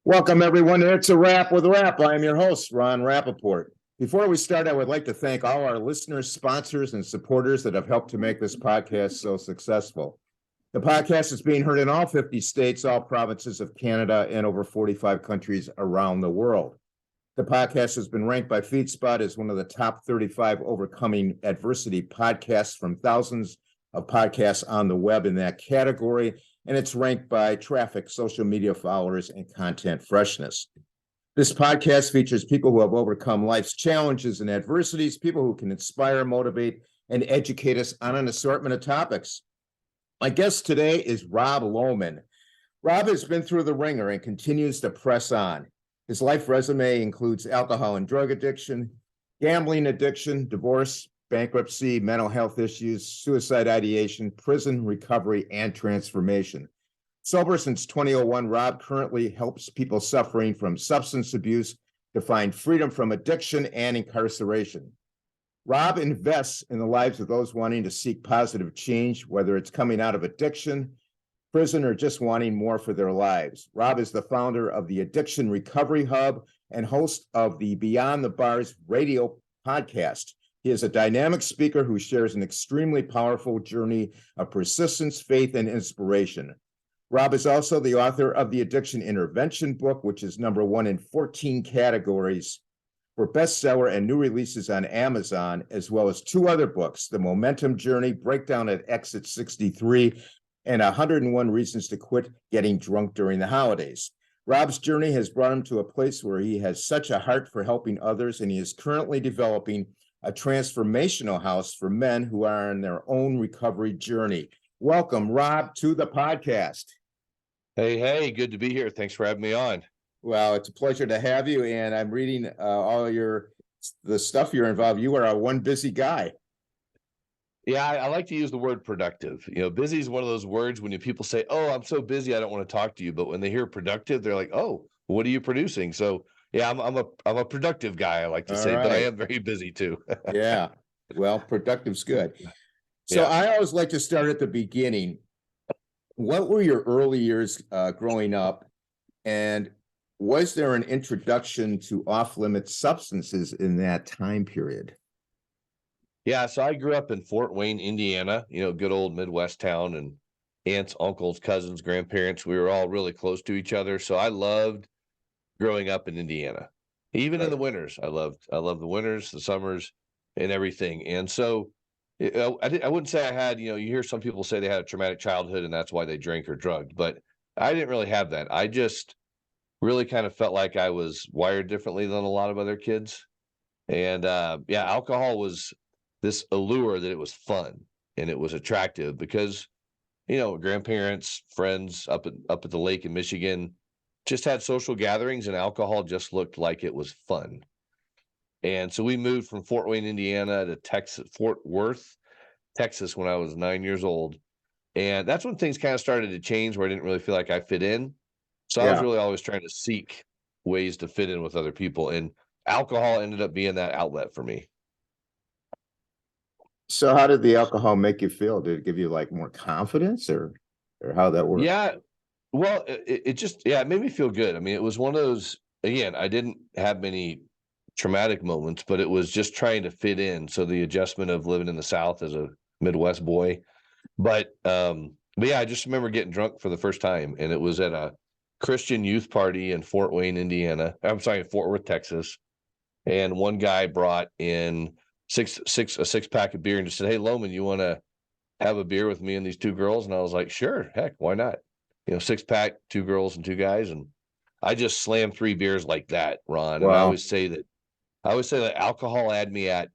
Welcome, everyone. It's a Wrap with Rap. I'm your host, Ron Rappaport. Before we start, I would like to thank all our listeners, sponsors, and supporters that have helped to make this podcast so successful. The podcast is being heard in all 50 states, all provinces of Canada, and over 45 countries around the world. The podcast has been ranked by FeedSpot as one of the top 35 overcoming adversity podcasts from thousands of podcasts on the web in that category, and it's ranked by traffic, social media followers, and content freshness. This podcast features people who have overcome life's challenges and adversities, people who can inspire, motivate, and educate us on an assortment of topics. My guest today is Rob Lohman. Rob has been through the ringer and continues to press on. His life resume includes alcohol and drug addiction, gambling addiction, divorce, bankruptcy, mental health issues, suicide ideation, prison recovery, and transformation. Sober since 2001, Rob currently helps people suffering from substance abuse to find freedom from addiction and incarceration. Rob invests in the lives of those wanting to seek positive change, whether it's coming out of addiction, prison, or just wanting more for their lives. Rob is the founder of the Addiction Recovery Hub and host of the Beyond the Bars radio podcast. He is a dynamic speaker who shares an extremely powerful journey of persistence, faith, and inspiration. Rob is also the author of the Addiction Intervention book, which is #1 in 14 categories for bestseller and new releases on Amazon, as well as 2 other books, The Momentum Journey, Breakdown at Exit 63, and 101 Reasons to Quit Getting Drunk During the Holidays. Rob's journey has brought him to a place where he has such a heart for helping others, and he is currently developing a transformational house for men who are on their own recovery journey. Welcome, Rob, to the podcast. Hey, good to be here. Thanks for having me on. Well, it's a pleasure to have you, and I'm reading all the stuff you're involved. You are one busy guy. Yeah, I like to use the word productive. Busy is one of those words when people say, "Oh, I'm so busy, I don't want to talk to you." But when they hear productive, they're like, "Oh, what are you producing?" So yeah, I'm a productive guy, I like to say, but I am very busy too. Yeah, well, productive's good. So Yeah. I always like to start at the beginning. What were your early years growing up, and was there an introduction to off-limit substances in that time period? Yeah, so I grew up in Fort Wayne, Indiana, good old Midwest town, and aunts, uncles, cousins, grandparents, we were all really close to each other. So I loved growing up in Indiana. Even in the winters, I loved the winters, the summers, and everything. And so I wouldn't say I had, you hear some people say they had a traumatic childhood and that's why they drank or drugged, but I didn't really have that. I just really kind of felt like I was wired differently than a lot of other kids. And yeah, alcohol was this allure that it was fun and it was attractive because, grandparents, friends up at the lake in Michigan just had social gatherings and alcohol just looked like it was fun. And so we moved from Fort Wayne, Indiana to Fort Worth, Texas when I was 9 years old. And that's when things kind of started to change where I didn't really feel like I fit in. So I was really always trying to seek ways to fit in with other people. And alcohol ended up being that outlet for me. So how did the alcohol make you feel? Did it give you like more confidence or how that worked? Yeah. Well, it just, it made me feel good. I mean, it was one of those, again, I didn't have many traumatic moments, but it was just trying to fit in. So the adjustment of living in the South as a Midwest boy. But yeah, I just remember getting drunk for the first time, and it was at a Christian youth party in Fort Wayne, Indiana. I'm sorry, Fort Worth, Texas. And one guy brought in a six pack of beer and just said, "Hey, Lohman, you want to have a beer with me and these 2 girls?" And I was like, "Sure, heck, why not?" 6-pack, 2 girls and 2 guys, and I just slammed 3 beers like that, Ron. And I always say that alcohol had me at,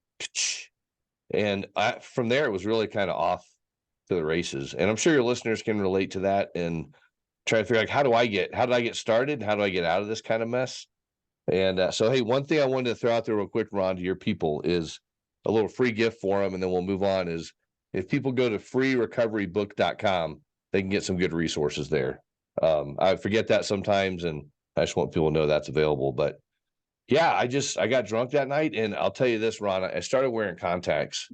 and from there it was really kind of off to the races. And I'm sure your listeners can relate to that and try to figure out how did I get started? How do I get out of this kind of mess? And so, hey, one thing I wanted to throw out there real quick, Ron, to your people is a little free gift for them, and then we'll move on. Is if people go to freerecoverybook.com, they can get some good resources there. I forget that sometimes, and I just want people to know that's available. But yeah, I got drunk that night, and I'll tell you this, Ron, I started wearing contacts.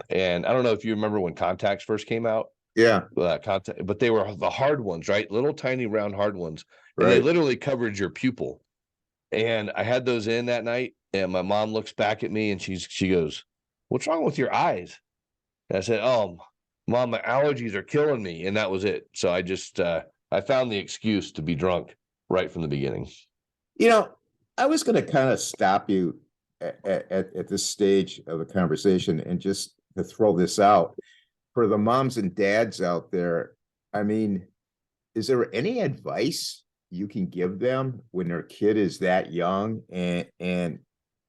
And I don't know if you remember when contacts first came out. Yeah, content, but they were the hard ones, right? Little tiny round hard ones, and they right. literally covered your pupil. And I had those in that night, and my mom looks back at me and she goes, "What's wrong with your eyes?" And I said, "Oh, Mom, my allergies are killing me," and that was it. So I just I found the excuse to be drunk right from the beginning. You know, I was going to kind of stop you at this stage of the conversation and just to throw this out for the moms and dads out there. I mean, is there any advice you can give them when their kid is that young? And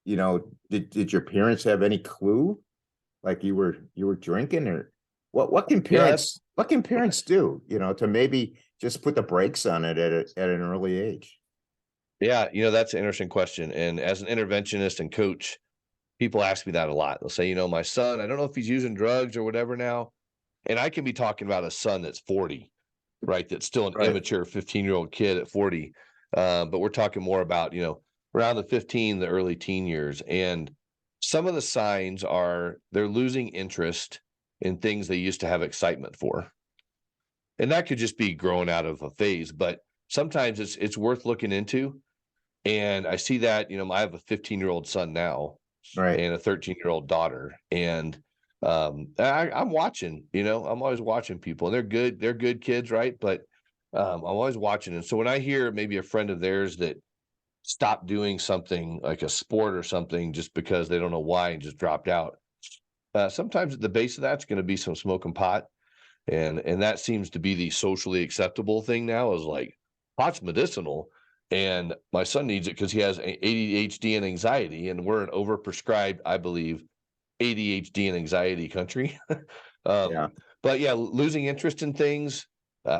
did your parents have any clue? Like you were drinking, or what can Yeah, that's parents do, to maybe just put the brakes on it at an early age? yeah, that's an interesting question. And as an interventionist and coach, people ask me that a lot. They'll say, my son, I don't know if he's using drugs or whatever now. And I can be talking about a son that's 40, right? That's still an Right. immature 15-year-old kid at 40. But we're talking more about, around the 15, the early teen years. And some of the signs are they're losing interest in things they used to have excitement for. And that could just be growing out of a phase, but sometimes it's worth looking into. And I see that, I have a 15-year-old son now Right. and a 13-year-old daughter. And I'm watching, I'm always watching people, and they're good kids, right? But I'm always watching. And so when I hear maybe a friend of theirs that stopped doing something like a sport or something just because they don't know why and just dropped out, sometimes at the base of that's going to be some smoking pot. And that seems to be the socially acceptable thing now, is like pot's medicinal, and my son needs it because he has ADHD and anxiety, and we're an overprescribed, I believe, ADHD and anxiety country. um, Yeah. but yeah, losing interest in things,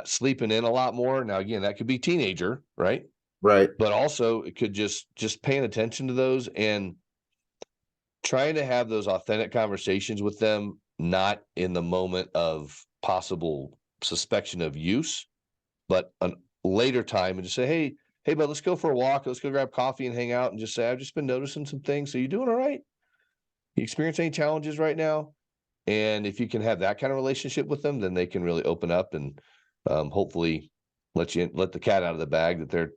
sleeping in a lot more. Now again, that could be teenager, right? Right. But also it could just paying attention to those and trying to have those authentic conversations with them, not in the moment of possible suspicion of use, but a later time, and just say, hey, bud, let's go for a walk. Let's go grab coffee and hang out, and just say, I've just been noticing some things. So you doing all right? You experience any challenges right now? And if you can have that kind of relationship with them, then they can really open up and hopefully let the cat out of the bag that they're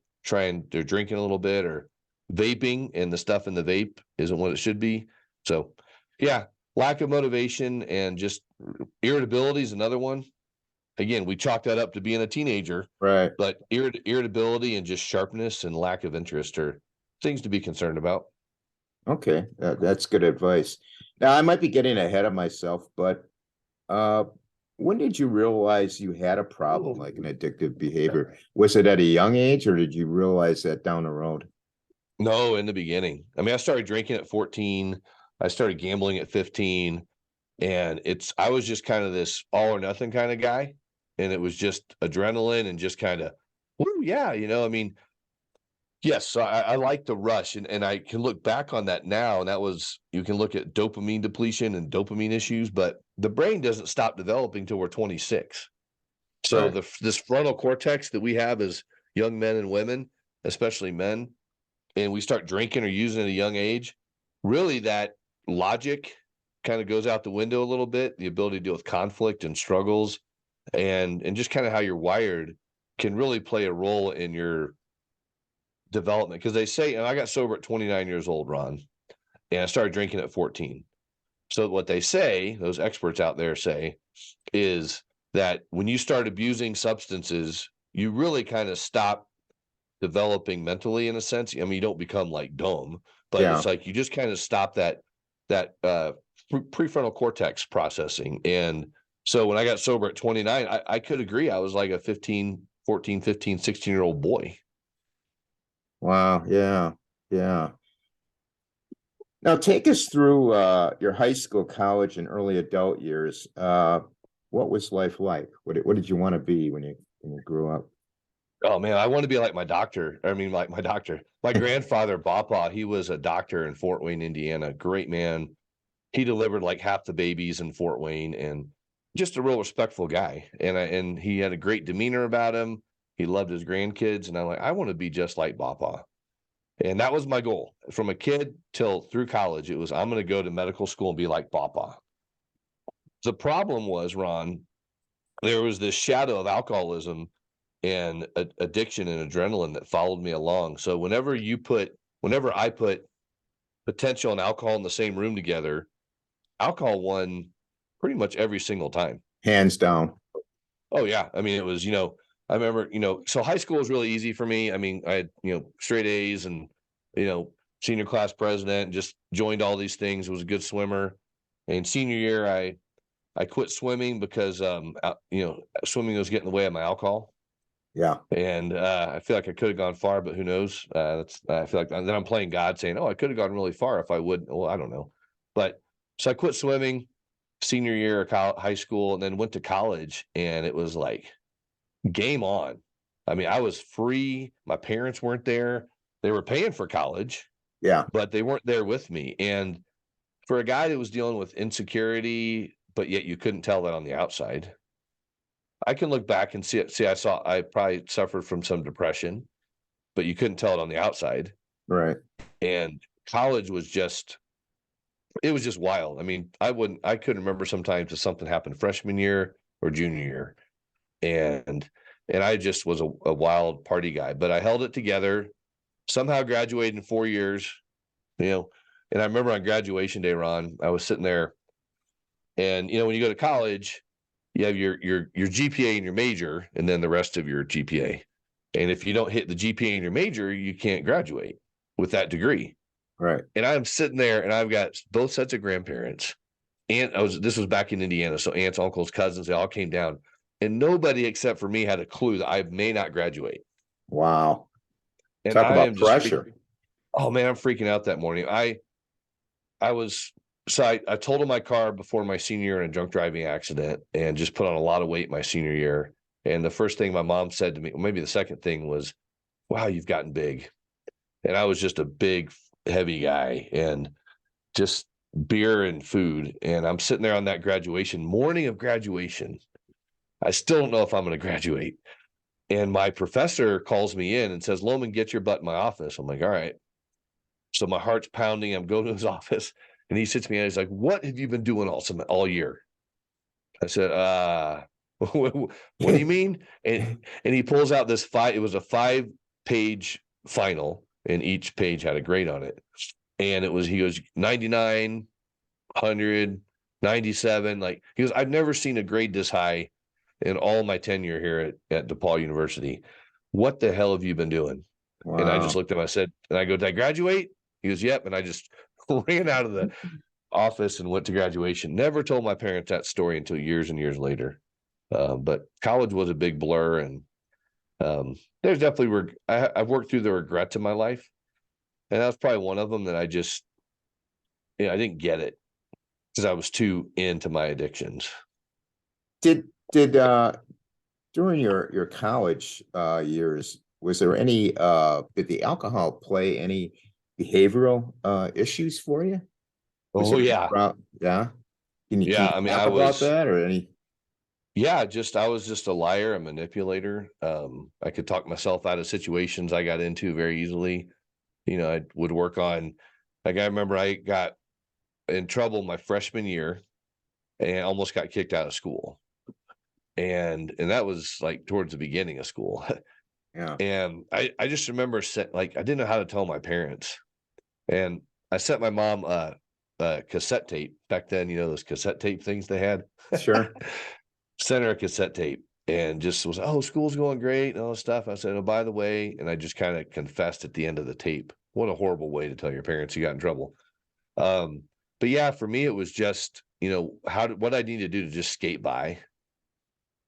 drinking a little bit or vaping, and the stuff in the vape isn't what it should be. So, yeah, lack of motivation and just irritability is another one. Again, we chalk that up to being a teenager, Right. but irritability and just sharpness and lack of interest are things to be concerned about. Okay. That's good advice. Now, I might be getting ahead of myself, but uh, when did you realize you had a problem, like an addictive behavior? Was it at a young age, or did you realize that down the road? No, in the beginning. I mean, I started drinking at 14. I started gambling at 15. And I was just kind of this all or nothing kind of guy. And it was just adrenaline and just kind of, woo, yeah, I mean, yes, so I like the rush, and I can look back on that now. And that was, you can look at dopamine depletion and dopamine issues, but the brain doesn't stop developing till we're 26. So Right. this frontal cortex that we have as young men and women, especially men, and we start drinking or using at a young age, really that logic kind of goes out the window a little bit. The ability to deal with conflict and struggles and just kind of how you're wired can really play a role in your development. Because they say, and I got sober at 29 years old, Ron, and I started drinking at 14. So what they say, those experts out there say, is that when you start abusing substances, you really kind of stop developing mentally, in a sense. I mean, you don't become like dumb, but Yeah. it's like you just kind of stop that prefrontal cortex processing. And so when I got sober at 29, I could agree. I was like a 14, 15, 16-year-old boy. Wow. Yeah. Yeah. Now, take us through your high school, college, and early adult years. What was life like? What did you want to be when you grew up? Oh man, I want to be like my doctor. I mean, like my doctor, my grandfather, Papa. He was a doctor in Fort Wayne, Indiana. Great man. He delivered like half the babies in Fort Wayne, and just a real respectful guy. And he had a great demeanor about him. He loved his grandkids, and I'm like, I want to be just like Papa. And that was my goal from a kid till through college. It was, I'm going to go to medical school and be like Papa. The problem was, Ron, there was this shadow of alcoholism and addiction and adrenaline that followed me along. So whenever I put potential and alcohol in the same room together, alcohol won pretty much every single time. Hands down. Oh yeah. I mean, it was, I remember, so high school was really easy for me. I mean, I had, straight A's and, you know, senior class president, just joined all these things, was a good swimmer. And senior year, I quit swimming because, swimming was getting in the way of my alcohol. Yeah. And I feel like I could have gone far, but who knows? I feel like then I'm playing God saying, oh, I could have gone really far if I would. Well, I don't know. But so I quit swimming senior year of high school and then went to college, and it was like game on. I mean, I was free. My parents weren't there. They were paying for college, Yeah. but they weren't there with me. And for a guy that was dealing with insecurity, but yet you couldn't tell that on the outside, I can look back and see I probably suffered from some depression, but you couldn't tell it on the outside. Right. And college was just, it was just wild. I mean, I couldn't remember sometimes if something happened freshman year or junior year. And I just was a wild party guy, but I held it together, somehow graduated in 4 years, you know. And I remember on graduation day, Ron, I was sitting there, and when you go to college, you have your GPA and your major, and then the rest of your GPA. And if you don't hit the GPA in your major, you can't graduate with that degree. Right. And I'm sitting there, and I've got both sets of grandparents. This was back in Indiana, so aunts, uncles, cousins, they all came down, and nobody except for me had a clue that I may not graduate. Wow. And Talk I about am just pressure. oh man, I'm freaking out that morning. I totaled my car before my senior year in a drunk driving accident and just put on a lot of weight my senior year. And the first thing my mom said to me, or maybe the second thing, was, wow, you've gotten big. And I was just a big, heavy guy, and just beer and food. And I'm sitting there on that morning of graduation. I still don't know if I'm going to graduate. And my professor calls me in and says, Lohman, get your butt in my office. I'm like, all right. So my heart's pounding. I'm going to his office, and he sits me and he's like, what have you been doing all year? I said, what do you mean? And he pulls out it was a 5-page final, and each page had a grade on it. And he goes 99, 100, 97. Like, he goes, I've never seen a grade this high in all my tenure here at DePaul University. What the hell have you been doing? Wow. And I just looked at him, I said, and I go, did I graduate? He goes, yep. And I just ran out of the office and went to graduation. Never told my parents that story until years and years later. But college was a big blur, and there's definitely I've worked through the regrets in my life, and that's probably one of them that I just, I didn't get it because I was too into my addictions. Did during your college years, was there any did the alcohol play any behavioral issues for you? Was Oh there any yeah. yeah. Can Yeah. you I mean, talk about that or any? yeah, I was just a liar, a manipulator. I could talk myself out of situations I got into very easily. I would work on, like, I remember I got in trouble my freshman year and almost got kicked out of school. And that was like towards the beginning of school. Yeah. And I just remember I didn't know how to tell my parents. And I sent my mom a cassette tape back then, those cassette tape things they had. Sure. Sent her a cassette tape and just was, oh, school's going great and all this stuff. I said, oh, by the way, and I just kind of confessed at the end of the tape. What a horrible way to tell your parents you got in trouble. But yeah, for me, it was just, what I needed to do to just skate by.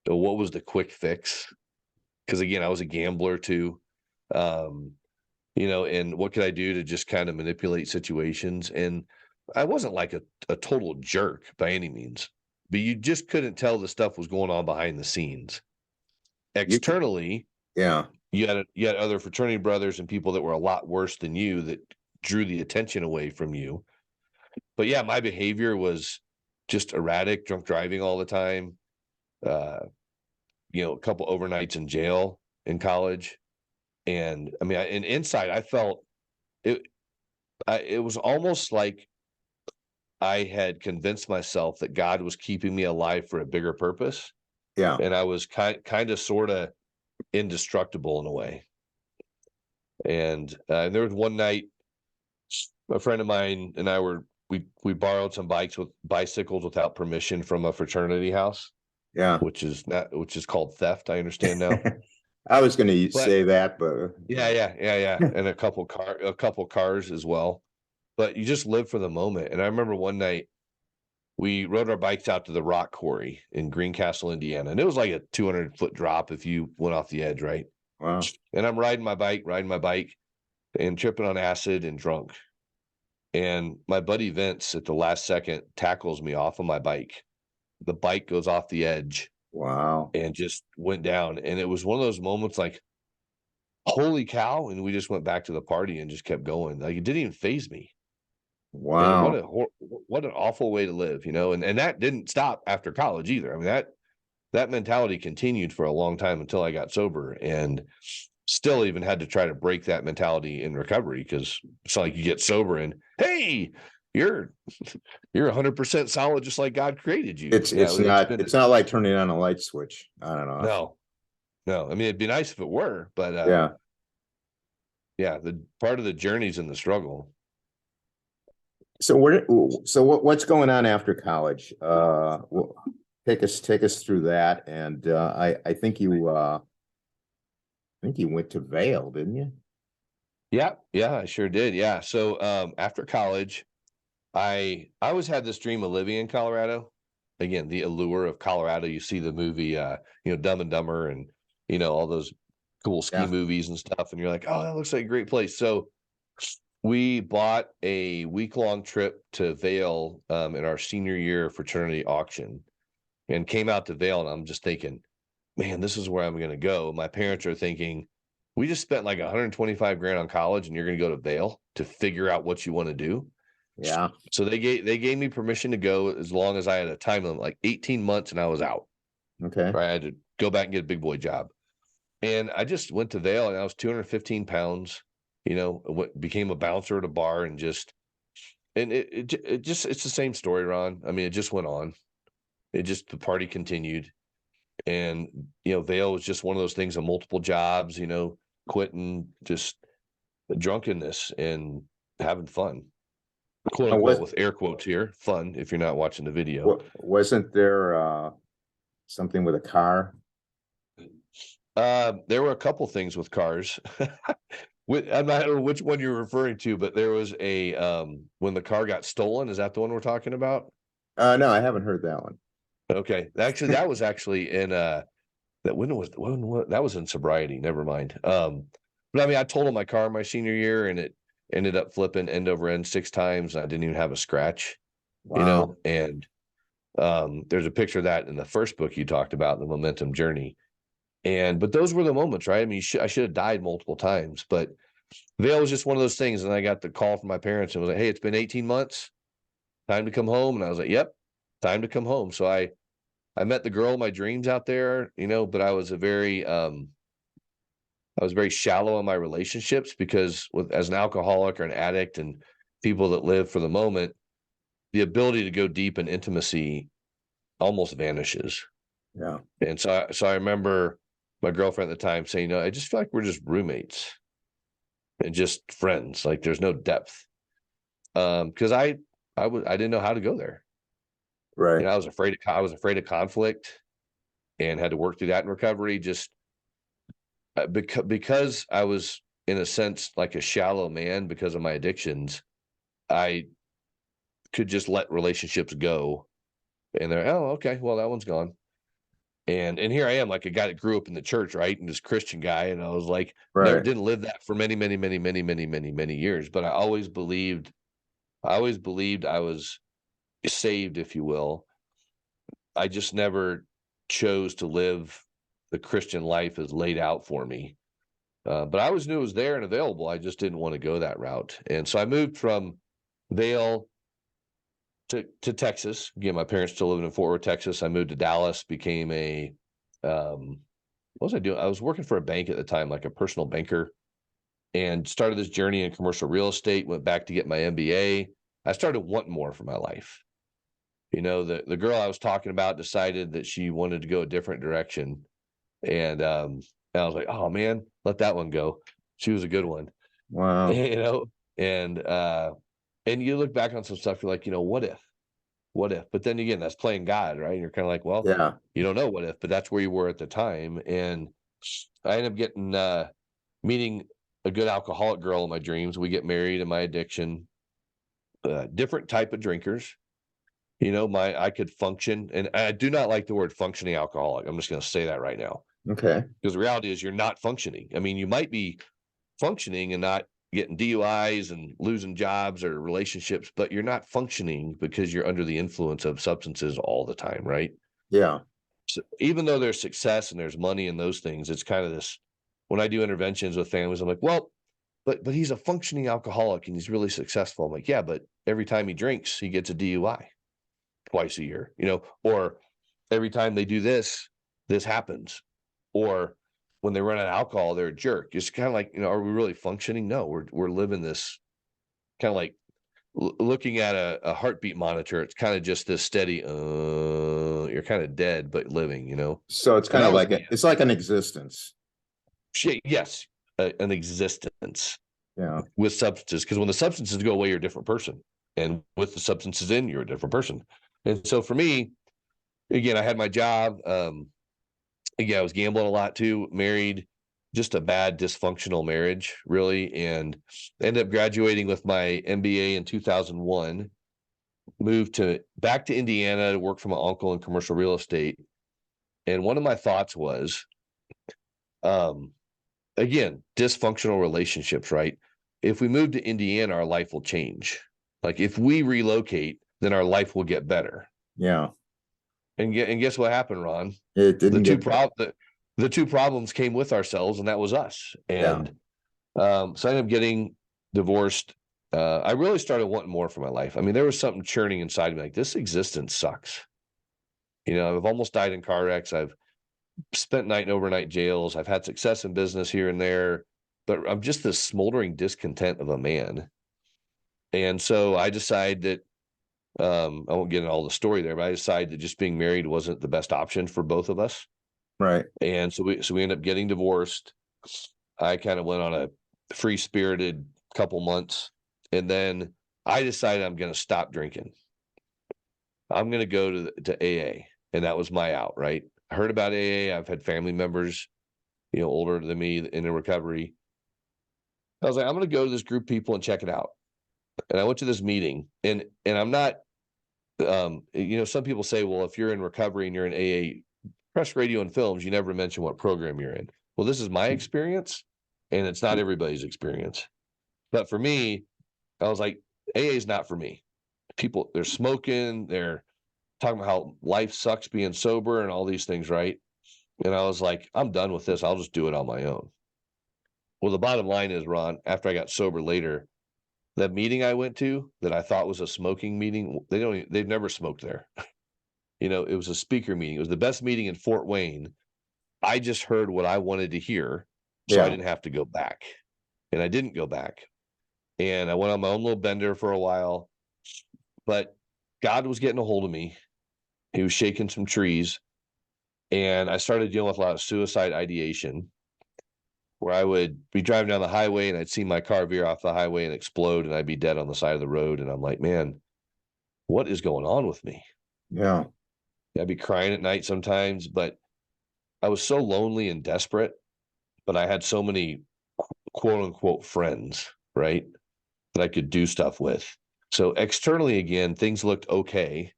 So what was the quick fix? Because again, I was a gambler too. Um, and what could I do to just kind of manipulate situations? And I wasn't like a total jerk by any means, but you just couldn't tell the stuff was going on behind the scenes. Externally, Yeah. you had other fraternity brothers and people that were a lot worse than you that drew the attention away from you. But yeah, my behavior was just erratic, drunk driving all the time. A couple overnights in jail in college. And I mean, and inside I felt it, it was almost like I had convinced myself that God was keeping me alive for a bigger purpose. Yeah. and I was kind of sort of indestructible in a way. And there was one night, a friend of mine and I we borrowed some bicycles without permission from a fraternity house, Yeah. which is called theft. I understand now, I was going to but say that, but yeah, and a couple cars as well. But you just live for the moment. And I remember one night we rode our bikes out to the rock quarry in Greencastle, Indiana, and it was like a 200-foot drop if you went off the edge, right? wow. And I'm riding my bike, and tripping on acid and drunk. And my buddy Vince at the last second tackles me off of my bike. The bike goes off the edge Wow. and just went down. And it was one of those moments like, holy cow. And we just went back to the party and just kept going. Like it didn't even faze me. And Wow. what an awful way to live, you know, and that didn't stop after college either. I mean, that mentality continued for a long time until I got sober, and still even had to try to break that mentality in recovery, because it's not like you get sober and hey, you're 100% solid just like God created you. It's Yeah, it's it's not been it's not like turning on a light switch on and off. no, no. I mean, it'd be nice if it were, but Yeah. yeah, the part of the journey's in the struggle. So what's going on after college? Take us through that. And I think you went to Vail, didn't you? Yeah, I sure did. Yeah. So after college, I always had this dream of living in Colorado. Again, the allure of Colorado. You see the movie, Dumb and Dumber, and all those cool ski Yeah. movies and stuff, and you're like, oh, that looks like a great place. So we bought a week-long trip to Vail in our senior year fraternity auction, and came out to Vail, and I'm just thinking, man, this is where I'm going to go. My parents are thinking, we just spent like 125 grand on college, and you're going to go to Vail to figure out what you want to do. Yeah. So they gave me permission to go as long as I had a time limit, like 18 months, and I was out. Okay. Right, I had to go back and get a big boy job, and I just went to Vail, and I was 215 pounds. Became a bouncer at a bar, and it's the same story, Ron. I mean, it just went on. The party continued, and Vail was just one of those things of multiple jobs, quitting, just drunkenness and having fun, quote Now, unquote, with air quotes here, fun if you're not watching the video. wasn't there something with a car? There were a couple things with cars. I'm not sure which one you're referring to, but there was when the car got stolen. Is that the one we're talking about? No, I haven't heard that one. Okay, actually, that was actually in that was in sobriety. Never mind. But I mean, I totaled my car my senior year, and it ended up flipping end over end 6 times. And I didn't even have a scratch, Wow. And there's a picture of that in the first book you talked about, the Momentum Journey. But those were the moments, right? I mean, I should have died multiple times, but Vail was just one of those things. And I got the call from my parents and was like, hey, it's been 18 months, time to come home. And I was like, yep, time to come home. So I met the girl of my dreams out there, but I was very shallow in my relationships, because as an alcoholic or an addict and people that live for the moment, the ability to go deep in intimacy almost vanishes. Yeah. And so I remember my girlfriend at the time saying, I just feel like we're just roommates and just friends. Like there's no depth. Because I didn't know how to go there. Right. I was afraid of conflict, and had to work through that in recovery. Just because I was, in a sense, like a shallow man because of my addictions, I could just let relationships go, and they're, oh, okay, well, that one's gone. And here I am, like a guy that grew up in the church, right? And this Christian guy. And I was like, never Right. didn't live that for many, many, many, many, many, many, many years. But I always believed I was saved, if you will. I just never chose to live the Christian life as laid out for me. But I always knew it was there and available. I just didn't want to go that route. And so I moved from Vail to Texas. Again, my parents still living in Fort Worth, Texas. I moved to Dallas, became what was I doing? I was working for a bank at the time, like a personal banker, and started this journey in commercial real estate, went back to get my MBA. I started wanting more for my life. The girl I was talking about decided that she wanted to go a different direction. And I was like, oh man, let that one go. She was a good one. Wow. And you look back on some stuff, you're like, what if? But then again, that's playing God, right? You're kind of like, well, Yeah. you don't know what if, but that's where you were at the time. And I ended up meeting a good alcoholic girl in my dreams. We get married in my addiction, different type of drinkers. I could function, and I do not like the word functioning alcoholic. I'm just going to say that right now, Okay. because the reality is you're not functioning. I mean, you might be functioning and not getting DUIs and losing jobs or relationships, but you're not functioning because you're under the influence of substances all the time, right? Yeah. So even though there's success and there's money in those things, it's kind of this, when I do interventions with families, I'm like, well, but he's a functioning alcoholic and he's really successful. I'm like, yeah, but every time he drinks, he gets a DUI twice a year, or every time they do this, this happens. Or when they run out of alcohol, they're a jerk. It's kind of like, are we really functioning? No, we're living this kind of like looking at a heartbeat monitor. It's kind of just this steady, you're kind of dead, but living. So it's And kind that of was like me. it's like an existence. Yes, an existence Yeah. with substances. Because when the substances go away, you're a different person. And with the substances in, you're a different person. And so for me, again, I had my job. Again, I was gambling a lot too, married, just a bad dysfunctional marriage, really, and ended up graduating with my MBA in 2001, moved back to Indiana to work for my uncle in commercial real estate. And one of my thoughts was, um, again, dysfunctional relationships, right? If we move to Indiana, our life will change. Like if we relocate, then our life will get better. Yeah. And guess what happened, Ron? It The didn't two get better. the two problems came with ourselves, and that was us. Yeah. And so I ended up getting divorced. I really started wanting more for my life. I mean, there was something churning inside me, like this existence sucks. I've almost died in car wrecks. I've spent night and overnight jails. I've had success in business here and there, but I'm just this smoldering discontent of a man. And so I decided that I won't get into all the story there, but I decided that just being married wasn't the best option for both of us. Right. And so we ended up getting divorced. I kind of went on a free spirited couple months, and then I decided I'm going to stop drinking. I'm going to go to AA, and that was my out. Right? I heard about AA. I've had family members, older than me in the recovery. I was like, I'm going to go to this group of people and check it out. And I went to this meeting, and I'm not. Some people say, well, if you're in recovery and you're in AA, press radio and films, you never mention what program you're in. Well, this is my experience, and it's not everybody's experience. But for me, I was like, AA is not for me. People, they're smoking, they're talking about how life sucks being sober and all these things, right? And I was like, I'm done with this. I'll just do it on my own. Well, the bottom line is, Ron, after I got sober later, that meeting I went to that I thought was a smoking meeting, they've never smoked there. It was a speaker meeting. It was the best meeting in Fort Wayne. I just heard what I wanted to hear, so I Yeah. didn't have to go back. And I didn't go back. And I went on my own little bender for a while, but God was getting a hold of me. He was shaking some trees, and I started dealing with a lot of suicide ideation, where I would be driving down the highway and I'd see my car veer off the highway and explode, and I'd be dead on the side of the road. And I'm like, man, what is going on with me? Yeah. I'd be crying at night sometimes, but I was so lonely and desperate, but I had so many quote unquote friends, right? That I could do stuff with. So externally, again, things looked okay.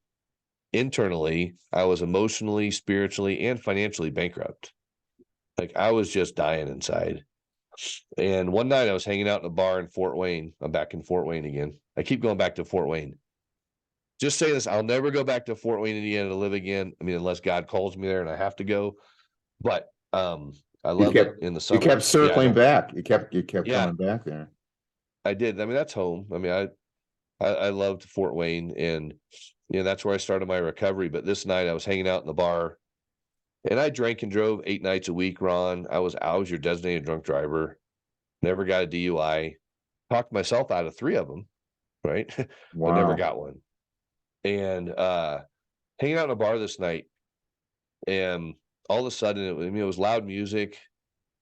Internally, I was emotionally, spiritually, and financially bankrupt. Like I was just dying inside. And one night I was hanging out in a bar in Fort Wayne. I'm back in Fort Wayne again. I keep going back to Fort Wayne. Just say this, I'll never go back to Fort Wayne, Indiana to live again. I mean, unless God calls me there and I have to go. But I You loved it kept in the you kept summers. Yeah, I circling don't. back. You kept Yeah, coming back there. I did. I mean, that's home. I mean, I loved Fort Wayne, and that's where I started my recovery. But this night I was hanging out in the bar, and I drank and drove 8 nights a week, Ron. I was your designated drunk driver. Never got a DUI. Talked myself out of 3 of them, right? But never Wow. got one. and hanging out in a bar this night, and all of a sudden, it was loud music.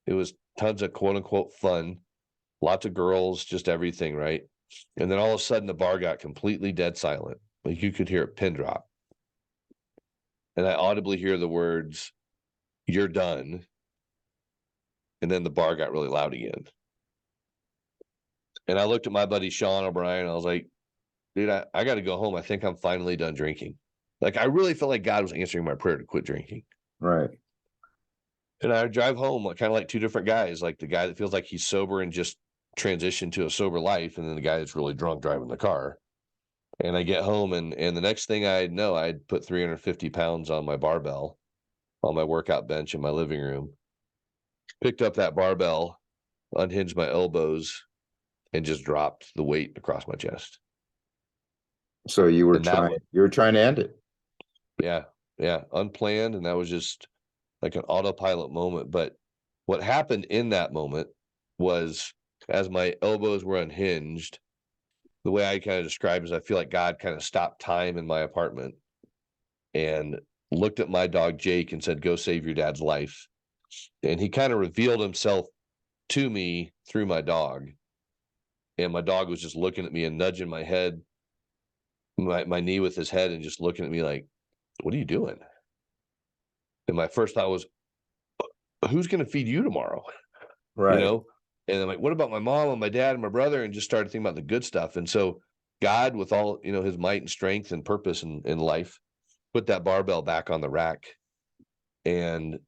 It was tons of quote unquote fun, lots of girls, just everything, right? And then all of a sudden, the bar got completely dead silent. Like you could hear a pin drop. And I audibly hear the words, "You're done." And then the bar got really loud again. And I looked at my buddy Sean O'Brien, and I was like, dude, I got to go home. I think I'm finally done drinking. Like, I really felt like God was answering my prayer to quit drinking. Right. And I drive home, like, kind of like two different guys, like the guy that feels like he's sober and just transitioned to a sober life, and then the guy that's really drunk driving the car. And I get home, and the next thing I know, I'd put 350 pounds on my barbell on my workout bench in my living room, picked up that barbell, unhinged my elbows, and just dropped the weight across my chest. So you were And that was, trying to end it. yeah, unplanned, and that was just like an autopilot moment. But what happened in that moment was, as my elbows were unhinged, the way I kind of describe is I feel like God kind of stopped time in my apartment and looked at my dog Jake and said, "Go save your dad's life." And he kind of revealed himself to me through my dog. And my dog was just looking at me and nudging my head, my knee with his head, and just looking at me like, "What are you doing?" And my first thought was, "Who's going to feed you tomorrow?" You Right. know? And I'm like, "What about my mom and my dad and my brother?" And just started thinking about the good stuff. And so God, with all, his might and strength and purpose in life, put that barbell back on the rack. And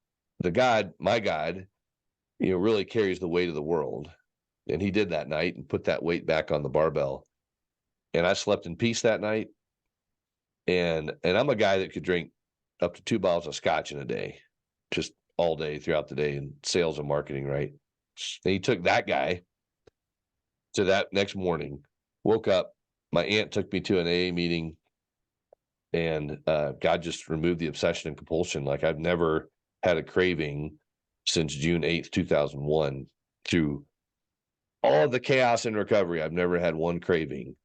my God, really carries the weight of the world. And he did that night and put that weight back on the barbell. And I slept in peace that night. And I'm a guy that could drink up to 2 bottles of scotch in a day, just all day throughout the day in sales and marketing, right? And he took that guy to that next morning, woke up, my aunt took me to an AA meeting, and God just removed the obsession and compulsion. Like, I've never had a craving since June 8th, 2001. Through all of the chaos in recovery, I've never had one craving.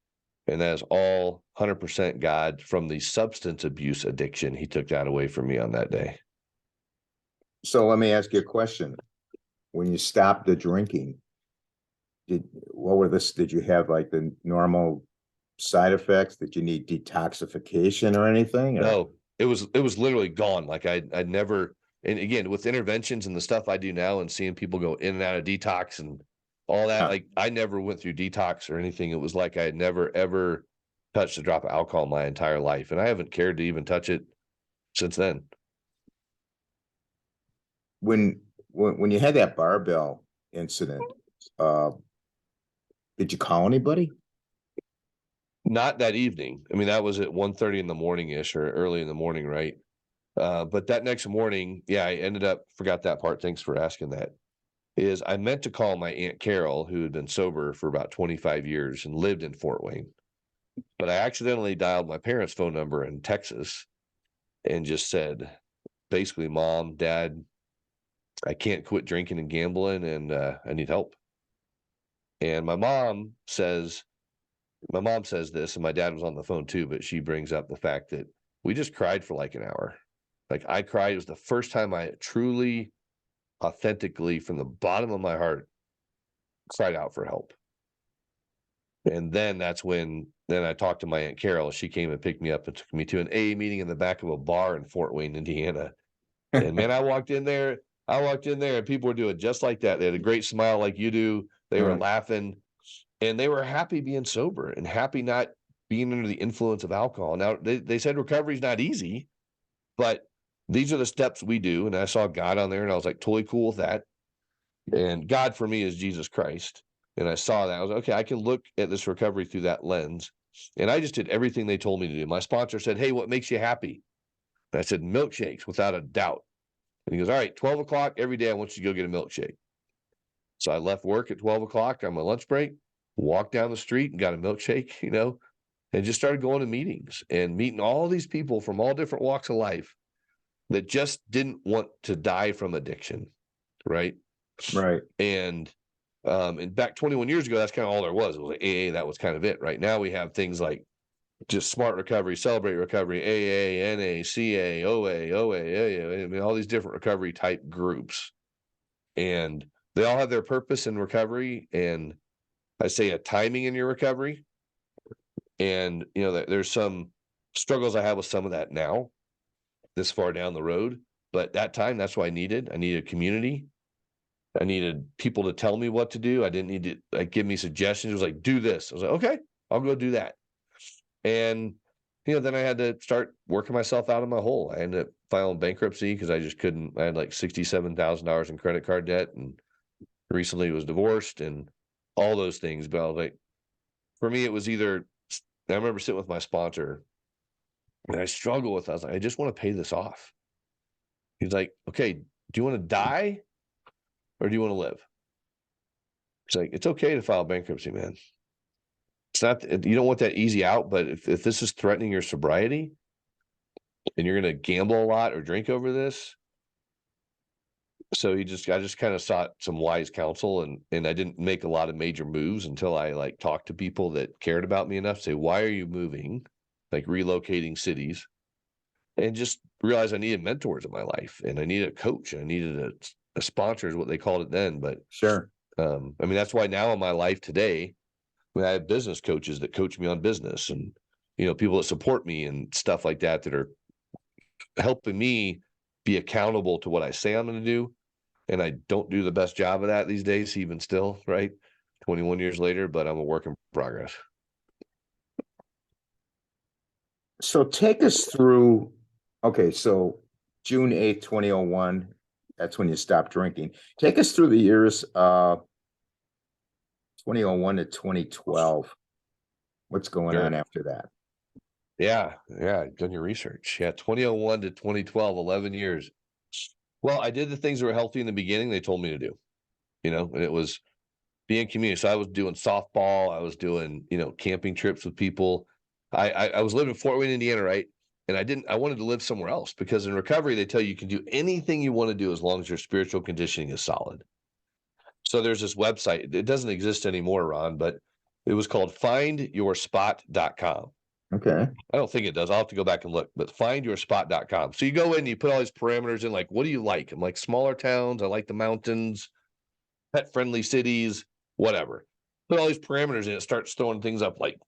And that is all 100% God. From the substance abuse addiction, he took that away from me on that day. So let me ask you a question. When you stopped the drinking, did you have like the normal side effects? Did you need detoxification or anything? Or? No, it was literally gone. Like, I'd never. And again, with interventions and the stuff I do now and seeing people go in and out of detox and all that, Yeah. like, I never went through detox or anything. It was like I had never, ever touched a drop of alcohol my entire life. And I haven't cared to even touch it since then. When you had that barbell incident, uh, did you call anybody? Not that evening. I mean, that was at 1:30 in the morning-ish, or early in the morning, right? But that next morning, yeah, I ended up, forgot that part. Thanks for asking that. Is I meant to call my Aunt Carol, who had been sober for about 25 years and lived in Fort Wayne. But I accidentally dialed my parents' phone number in Texas and just said, basically, "Mom, Dad, I can't quit drinking and gambling, and I need help." And my mom says this, and my dad was on the phone too, but she brings up the fact that we just cried for like an hour. Like, I cried. It was the first time I truly, authentically, from the bottom of my heart, cried out for help. And then that's when then I talked to my Aunt Carol. She came and picked me up and took me to an AA meeting in the back of a bar in Fort Wayne, Indiana. And man, I walked in there and people were doing just like that. They had a great smile like you do. They were Right. laughing, and they were happy being sober and happy not being under the influence of alcohol. Now, they said recovery is not easy, but these are the steps we do. And I saw God on there, and I was like totally cool with that. And God for me is Jesus Christ. And I saw that. I was like, okay, I can look at this recovery through that lens. And I just did everything they told me to do. My sponsor said, "Hey, what makes you happy?" And I said, "Milkshakes, without a doubt." And he goes, "All right, 12 o'clock every day, I want you to go get a milkshake." So I left work at 12 o'clock on my lunch break, walked down the street and got a milkshake, and just started going to meetings and meeting all these people from all different walks of life that just didn't want to die from addiction, right? Right. And back 21 years ago, that's kind of all there was. It was like AA, that was kind of it. Right now we have things like just smart recovery, celebrate recovery, AA, NA, CA, OA, AA. I mean, all these different recovery type groups. And they all have their purpose in recovery. And I say a timing in your recovery. And, there's some struggles I have with some of that now, this far down the road. But that time, that's what I needed. I needed community. I needed people to tell me what to do. I didn't need to give me suggestions. It was like, do this. I was like, okay, I'll go do that. And, then I had to start working myself out of my hole. I ended up filing bankruptcy because I just couldn't. I had like $67,000 in credit card debt and recently was divorced and all those things. But I was like, for me, it was either, I remember sitting with my sponsor and I struggle with, I was like, I just want to pay this off. He's like, okay, do you want to die or do you want to live? It's like, it's okay to file bankruptcy, man. It's not, you don't want that easy out, but if this is threatening your sobriety and you're going to gamble a lot or drink over this. So I just kind of sought some wise counsel and I didn't make a lot of major moves until I talked to people that cared about me enough to say, why are you moving? Like relocating cities, and just realized I needed mentors in my life and I needed a coach. And I needed a sponsor is what they called it then. But Sure. I mean, that's why now in my life today, I have business coaches that coach me on business and, people that support me and stuff like that are helping me be accountable to what I say I'm going to do. And I don't do the best job of that these days, even still, right? 21 years later, but I'm a work in progress. So take us through, okay, so June 8th, 2001, that's when you stopped drinking. Take us through the years 2001 to 2012. What's going on after that? Yeah, done your research. Yeah, 2001 to 2012, 11 years. Well, I did the things that were healthy in the beginning they told me to do, and it was being community. So I was doing softball, I was doing, camping trips with people. I was living in Fort Wayne, Indiana, right? And I wanted to live somewhere else because in recovery, they tell you can do anything you want to do as long as your spiritual conditioning is solid. So there's this website. It doesn't exist anymore, Ron, but it was called findyourspot.com. Okay. I don't think it does. I'll have to go back and look, but findyourspot.com. So you go in, you put all these parameters in, like, what do you like? I'm like smaller towns. I like the mountains, pet friendly cities, whatever. Put all these parameters in, it starts throwing things up like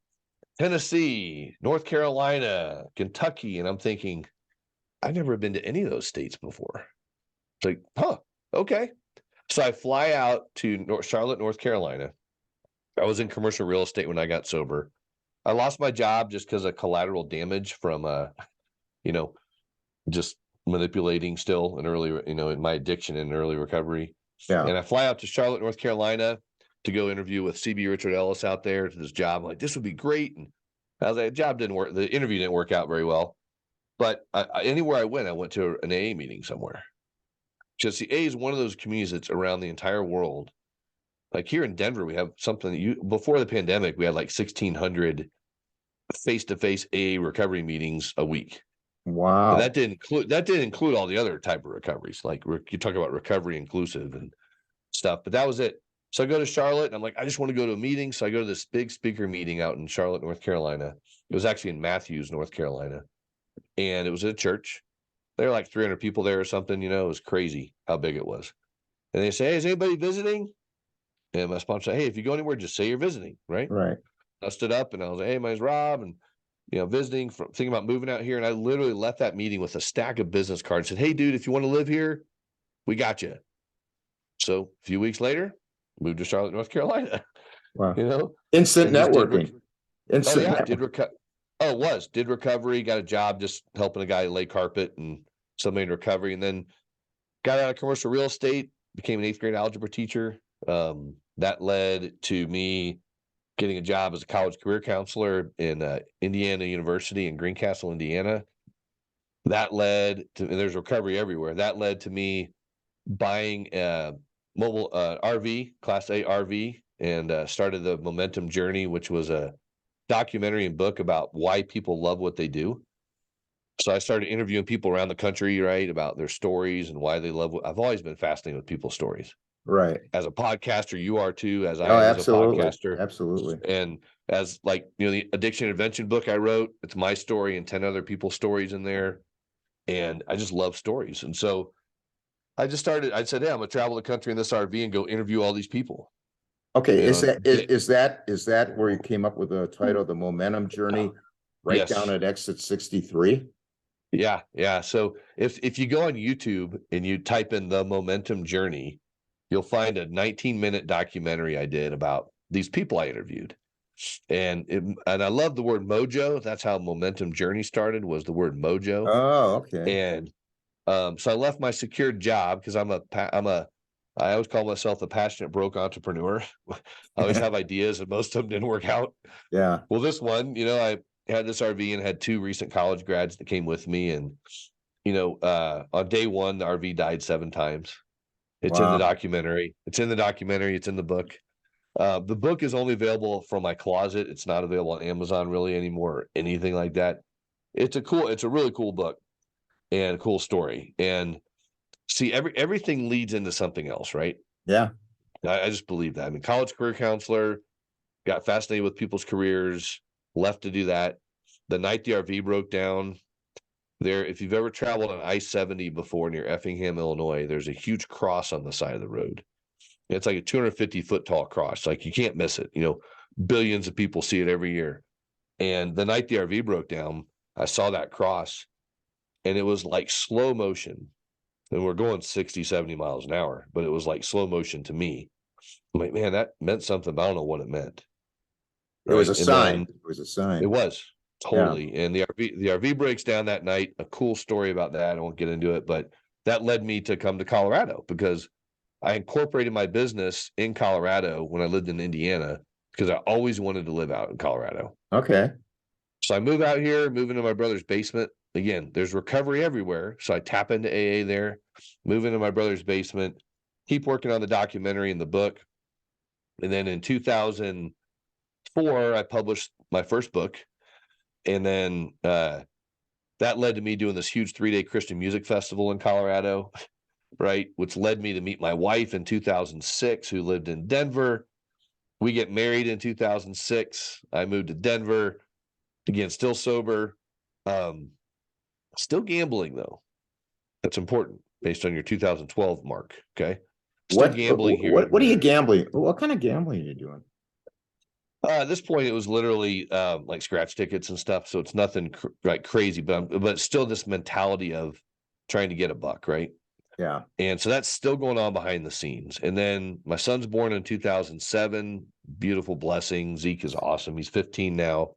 Tennessee, North Carolina, Kentucky. And I'm thinking, I've never been to any of those states before. It's like, okay. So I fly out to Charlotte, North Carolina. I was in commercial real estate when I got sober. I lost my job just because of collateral damage from, just manipulating still in early, in my addiction and early recovery. Yeah. And I fly out to Charlotte, North Carolina to go interview with CB Richard Ellis out there to this job. I'm like, this would be great. And I was like, the job didn't work. The interview didn't work out very well. But anywhere I went to an AA meeting somewhere. Just the AA is one of those communities that's around the entire world. Like here in Denver, we have something before the pandemic, we had like 1,600 face-to-face AA recovery meetings a week. Wow. And that didn't include all the other type of recoveries. Like you talk about recovery inclusive and stuff, but that was it. So I go to Charlotte and I'm like, I just want to go to a meeting. So I go to this big speaker meeting out in Charlotte, North Carolina. It was actually in Matthews, North Carolina. And it was at a church. There were like 300 people there or something, it was crazy how big it was. And they say, hey, is anybody visiting? And my sponsor said, hey, if you go anywhere, just say you're visiting, right? Right. I stood up and I was like, hey, my name's Rob, and visiting, thinking about moving out here. And I literally left that meeting with a stack of business cards. Said, hey, dude, if you want to live here, we got you. So a few weeks later, moved to Charlotte, North Carolina. Wow. Instant networking. Did recovery, got a job just helping a guy lay carpet and somebody in recovery, and then got out of commercial real estate, became an 8th grade algebra teacher. That led to me getting a job as a college career counselor in Indiana University in Greencastle, Indiana. That led to, and there's recovery everywhere. That led to me buying a mobile RV, Class A RV, and started the Momentum Journey, which was a documentary and book about why people love what they do. So I started interviewing people around the country, right, about their stories and why they love what I've always been fascinated with people's stories. Right. As a podcaster, you are too, as I am as a podcaster. Absolutely. And as like, the addiction intervention book I wrote. It's my story and 10 other people's stories in there. And I just love stories. And so I said, hey, I'm gonna travel the country in this RV and go interview all these people. Okay, You is know, that, is that where you came up with the title, The Momentum Journey, right down yes. at exit 63? Yeah. Yeah. So if you go on YouTube and you type in the Momentum Journey, you'll find a 19-minute documentary I did about these people I interviewed. And I love the word mojo. That's how Momentum Journey started, was the word mojo. Oh, okay. And so I left my secured job because I always call myself a passionate broke entrepreneur. I always have ideas and most of them didn't work out. Yeah. Well, this one, I had this RV and had 2 recent college grads that came with me. And, on day 1, the RV died 7 times. It's in the Wow. documentary. It's in the documentary. It's in the book. The book is only available from my closet. It's not available on Amazon really anymore or anything like that. It's a really cool book and a cool story. And see, everything leads into something else, right? Yeah. I just believe that. I mean, college career counselor, got fascinated with people's careers, left to do that. The night the RV broke down, if you've ever traveled on I-70 before near Effingham, Illinois, there's a huge cross on the side of the road. It's like a 250-foot tall cross. Like, you can't miss it. Billions of people see it every year. And the night the RV broke down, I saw that cross and it was like slow motion. And we're going 60, 70 miles an hour, but it was like slow motion to me. I'm like, man, that meant something, but I don't know what it meant. It was Right. a And sign. then It was a sign. it was Yeah. totally. And the RV breaks down that night. A cool story about that. I won't get into it, but that led me to come to Colorado because I incorporated my business in Colorado when I lived in Indiana because I always wanted to live out in Colorado. Okay. So I move out here, move into my brother's basement. Again, there's recovery everywhere. So I tap into AA there, move into my brother's basement, keep working on the documentary and the book. And then in 2004, I published my first book. And then that led to me doing this huge 3-day Christian music festival in Colorado, right? Which led me to meet my wife in 2006, who lived in Denver. We get married in 2006. I moved to Denver. Again, still sober. Still gambling, though. That's important based on your 2012 mark. Okay. Still gambling here and What are you there. gambling? What kind of gambling are you doing? At this point, it was literally like scratch tickets and stuff. So it's nothing like crazy, but still this mentality of trying to get a buck, right? Yeah. And so that's still going on behind the scenes. And then my son's born in 2007. Beautiful blessing. Zeke is awesome. He's 15 now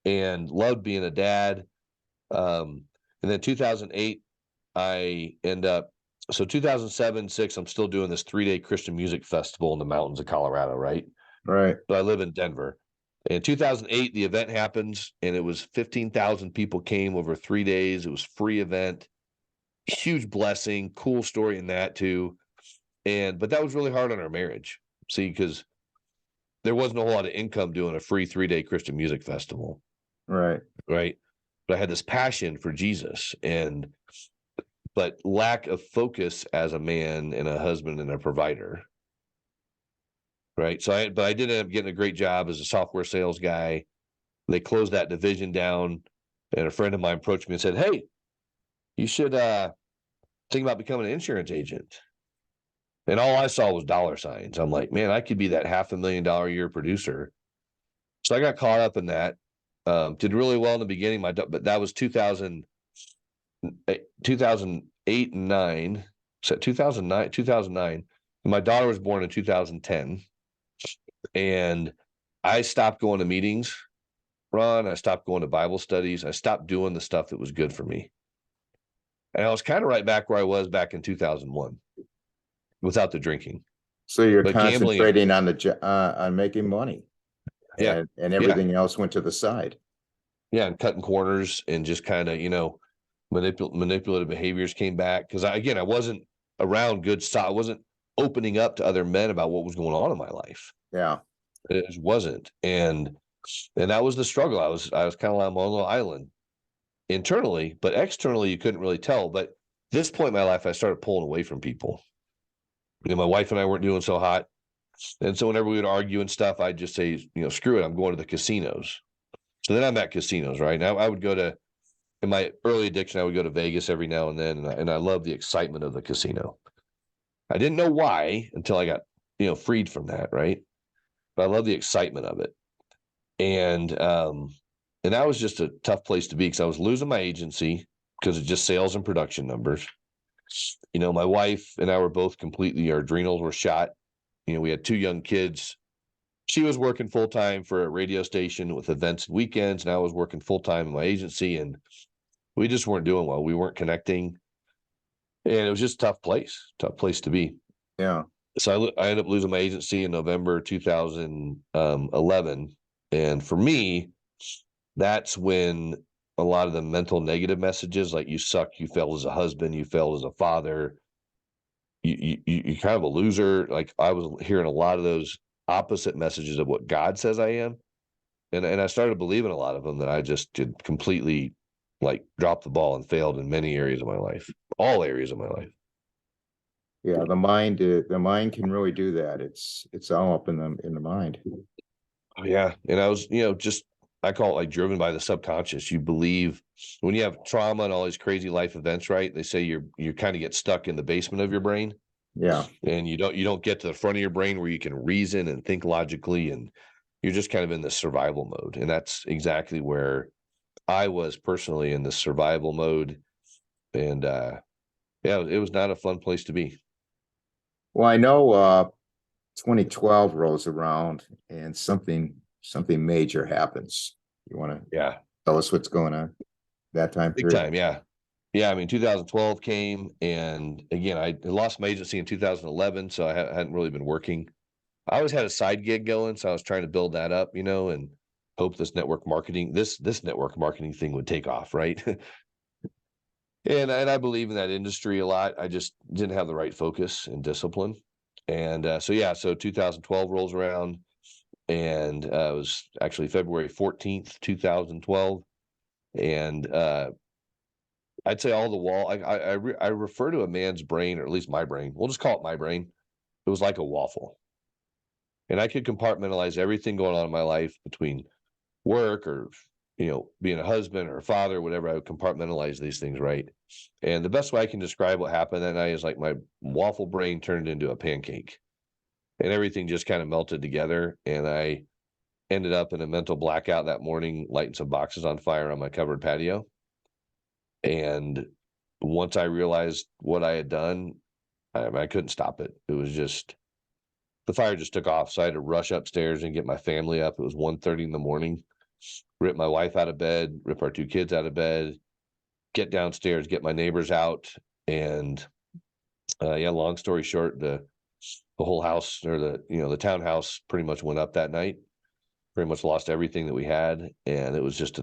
and loved being a dad. And then 2008, I end up, so 2007, 6, I'm still doing this 3-day Christian music festival in the mountains of Colorado, right? Right. But I live in Denver. In 2008, the event happens, and it was 15,000 people came over 3 days. It was free event, huge blessing, cool story in that too. But that was really hard on our marriage. See, because there wasn't a whole lot of income doing a free 3-day Christian music festival. Right. Right. But I had this passion for Jesus but lack of focus as a man and a husband and a provider. Right. But I did end up getting a great job as a software sales guy. They closed that division down, and a friend of mine approached me and said, hey, you should think about becoming an insurance agent. And all I saw was dollar signs. I'm like, man, I could be that $500,000 a year producer. So I got caught up in that. Did really well in the beginning. But that was 2008 and 9. So 2009. My daughter was born in 2010. And I stopped going to meetings, Ron. I stopped going to Bible studies. I stopped doing the stuff that was good for me. And I was kind of right back where I was back in 2001 without the drinking. So you're But gambling, concentrating on on making money, yeah, and everything else went to the side. yeah, and cutting corners and just kind of, manipulative behaviors came back because I wasn't around good stuff. I wasn't opening up to other men about what was going on in my life. Yeah. It just wasn't, and that was the struggle. I was kind of on my own little island internally, but externally you couldn't really tell. But this point in my life, I started pulling away from people. My wife and I weren't doing so hot. And so whenever we would argue and stuff, I'd just say, screw it, I'm going to the casinos. So then I'm at casinos, right? Now I would go to, in my early addiction, I would go to Vegas every now and then, and I love the excitement of the casino. I didn't know why until I got, freed from that, right? But I love the excitement of it. And that was just a tough place to be because I was losing my agency because of just sales and production numbers. My wife and I were both completely, our adrenals were shot. We had 2 young kids. She was working full time for a radio station with events and weekends, and I was working full time in my agency, and we just weren't doing well. We weren't connecting, and it was just a tough place to be. Yeah. So I ended up losing my agency in November 2011, and for me, that's when a lot of the mental negative messages, like you suck, you failed as a husband, you failed as a father, you're kind of a loser. Like I was hearing a lot of those opposite messages of what God says I am. And I started believing a lot of them that I just did completely like drop the ball and failed in many areas of my life, all areas of my life. Yeah, the mind can really do that. It's all up in the mind. Oh, yeah. And I was, just, I call it like driven by the subconscious. You believe when you have trauma and all these crazy life events, right? They say you kind of get stuck in the basement of your brain. Yeah. And you don't get to the front of your brain where you can reason and think logically, and you're just kind of in this survival mode. And that's exactly where I was personally, in this survival mode. And yeah, it was not a fun place to be. Well, I know 2012 rolls around and something major happens. You want to Yeah, tell us what's going on that time big period? time. Yeah, I mean, 2012 came, and again, I lost my agency in 2011, so I hadn't really been working. I always had a side gig going, so I was trying to build that up, and hope this network marketing thing would take off, right? And I believe in that industry a lot. I just didn't have the right focus and discipline. And so 2012 rolls around, and it was actually February 14th, 2012. And I'd say all the wall. I refer to a man's brain, or at least my brain. We'll just call it my brain. It was like a waffle, and I could compartmentalize everything going on in my life between work or being a husband or a father, whatever. I would compartmentalize these things, right? And the best way I can describe what happened that night is like my waffle brain turned into a pancake, and everything just kind of melted together. And I ended up in a mental blackout that morning, lighting some boxes on fire on my covered patio. And once I realized what I had done, I couldn't stop it. It was just, the fire just took off. So I had to rush upstairs and get my family up. It was 1:30 in the morning, rip my wife out of bed, rip our 2 kids out of bed, get downstairs, get my neighbors out. And yeah, long story short, the whole house, or the townhouse, pretty much went up that night. Pretty much lost everything that we had. And it was just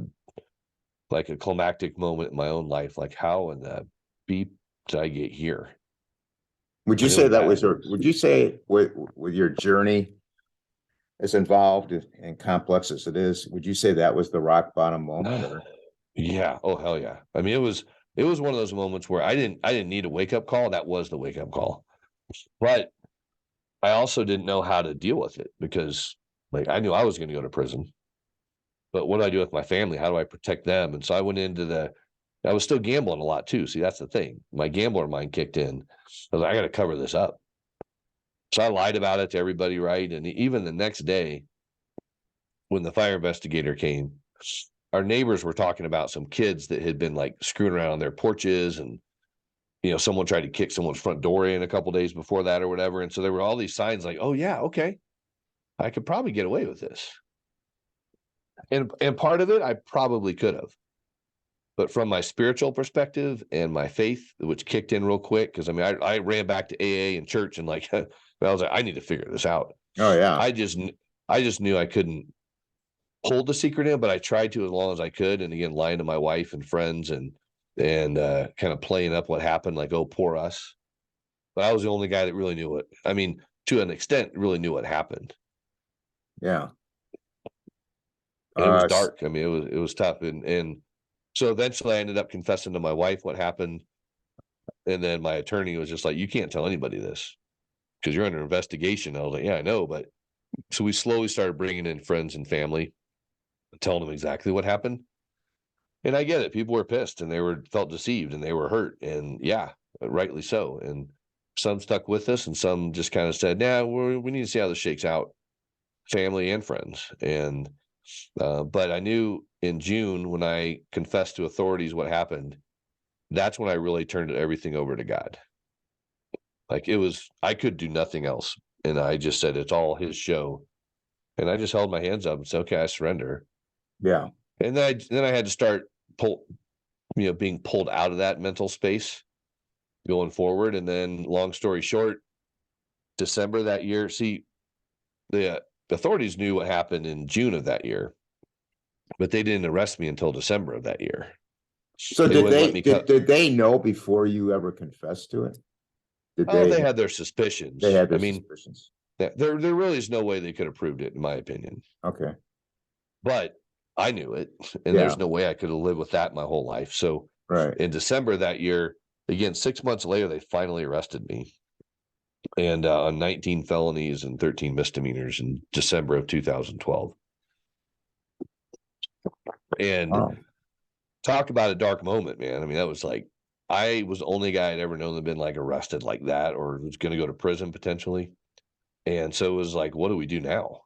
like a climactic moment in my own life. Like, how in the beep did I get here? Would you And it say was that bad. was, or would you say with your journey as involved and complex as it is, would you say that was the rock bottom moment? Or Yeah. Oh, hell yeah. I mean, it was one of those moments where I didn't need a wake up call. That was the wake up call. But I also didn't know how to deal with it because, like, I knew I was going to go to prison, but what do I do with my family? How do I protect them? And so I went I was still gambling a lot too. See, that's the thing. My gambler mind kicked in. I was like, I got to cover this up. So I lied about it to everybody, right? And even the next day, when the fire investigator came, our neighbors were talking about some kids that had been like screwing around on their porches, and someone tried to kick someone's front door in a couple days before that or whatever. And so there were all these signs like, oh yeah, okay, I could probably get away with this. And part of it I probably could have. But from my spiritual perspective and my faith, which kicked in real quick, because I mean, I ran back to AA and church, and like I was like, I need to figure this out. oh yeah, I just I just knew I couldn't hold the secret in, but I tried to as long as I could. And again, lying to my wife and friends, and kind of playing up what happened, like, oh, poor us. But I was the only guy that really knew it. I mean, to an extent, really knew what happened. yeah. And it was S- dark. I mean, it was tough. And so eventually I ended up confessing to my wife what happened. And then my attorney was just like, you can't tell anybody this. because you're under investigation. I was like, yeah, I know. But so we slowly started bringing in friends and family, telling them exactly what happened. And I get it. People were pissed and felt deceived and they were hurt. And yeah, rightly so. And some stuck with us and some just kind of said, nah, we need to see how this shakes out, family and friends. And, but I knew in June when I confessed to authorities what happened, that's when I really turned everything over to God. Like I could do nothing else. And I just said, it's all his show. And I just held my hands up and said, okay, I surrender. Yeah. And then I had to start being pulled out of that mental space going forward. And then long story short, December that year, see, the authorities knew what happened in June of that year, but they didn't arrest me until December of that year. So They wouldn't let me did they know before you ever confessed to it? They had their suspicions. They had their suspicions. There really is no way they could have proved it, in my opinion. Okay. But I knew it, and there's no way I could have lived with that my whole life. So right. In December that year, again, 6 months later, they finally arrested me. And on 19 felonies and 13 misdemeanors in December of 2012. And talk about a dark moment, man. I mean, that was like, I was the only guy I'd ever known that been like arrested like that or was going to go to prison potentially. And so it was like, what do we do now?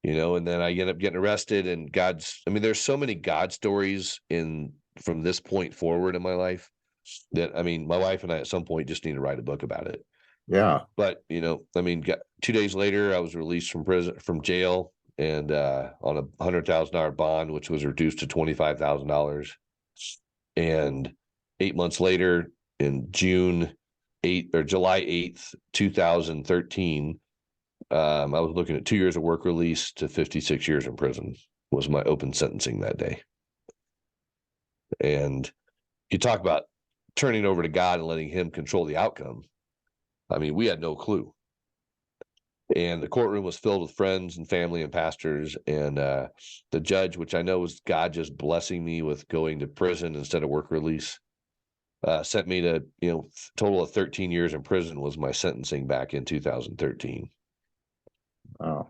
And then I end up getting arrested and there's so many God stories from this point forward in my life that, my wife and I at some point just need to write a book about it. Yeah. But, 2 days later, I was released from jail and on a $100,000 bond, which was reduced to $25,000. And 8 months later, in July 8th, 2013, I was looking at 2 years of work release to 56 years in prison was my open sentencing that day. And you talk about turning over to God and letting him control the outcome. We had no clue. And the courtroom was filled with friends and family and pastors. And the judge, which I know was God just blessing me with going to prison instead of work release, sent me to, total of 13 years in prison was my sentencing back in 2013. Oh.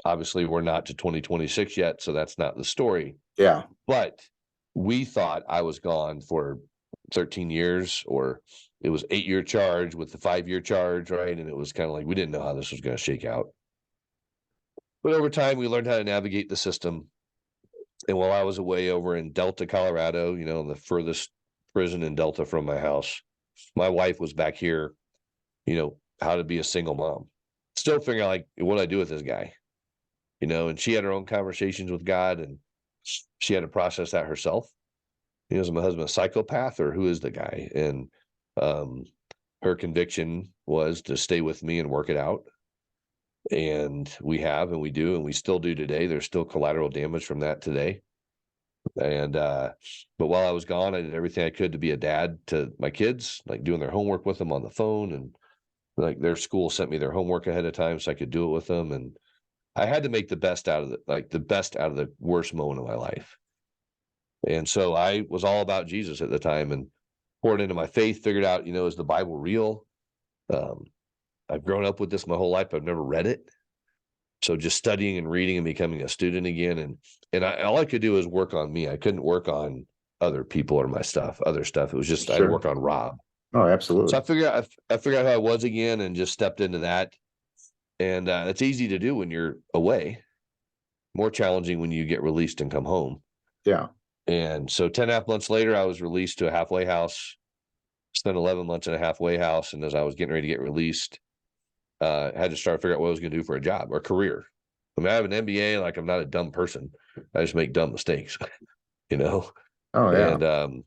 Obviously, we're not to 2026 yet, so that's not the story. Yeah. But we thought I was gone for 13 years, or it was 8-year charge with the 5-year charge, right? And it was kind of like we didn't know how this was going to shake out. But over time, we learned how to navigate the system. And while I was away over in Delta, Colorado, the furthest prison in Delta from my house, my wife was back here, how to be a single mom. Still figuring out like what do I do with this guy? And she had her own conversations with God, and she had to process that herself. Is my husband a psychopath, or who is the guy? And her conviction was to stay with me and work it out. And we have, and we do, and we still do today. There's still collateral damage from that today. And but while I was gone, I did everything I could to be a dad to my kids, like doing their homework with them on the phone, and like their school sent me their homework ahead of time so I could do it with them. And I had to make the best out of the worst moment of my life. And so I was all about Jesus at the time and poured into my faith, figured out, is the Bible real? I've grown up with this my whole life. I've never read it. So just studying and reading and becoming a student again. All I could do was work on me. I couldn't work on other people or other stuff. It was just, I'd work on Rob. Oh, absolutely. So I figured out who I was again and just stepped into that. And it's easy to do when you're away. More challenging when you get released and come home. Yeah. And so 10.5 months later, I was released to a halfway house, spent 11 months in a halfway house. And as I was getting ready to get released, I had to start figuring out what I was going to do for a job or career. I have an MBA, like I'm not a dumb person. I just make dumb mistakes, Oh, yeah. And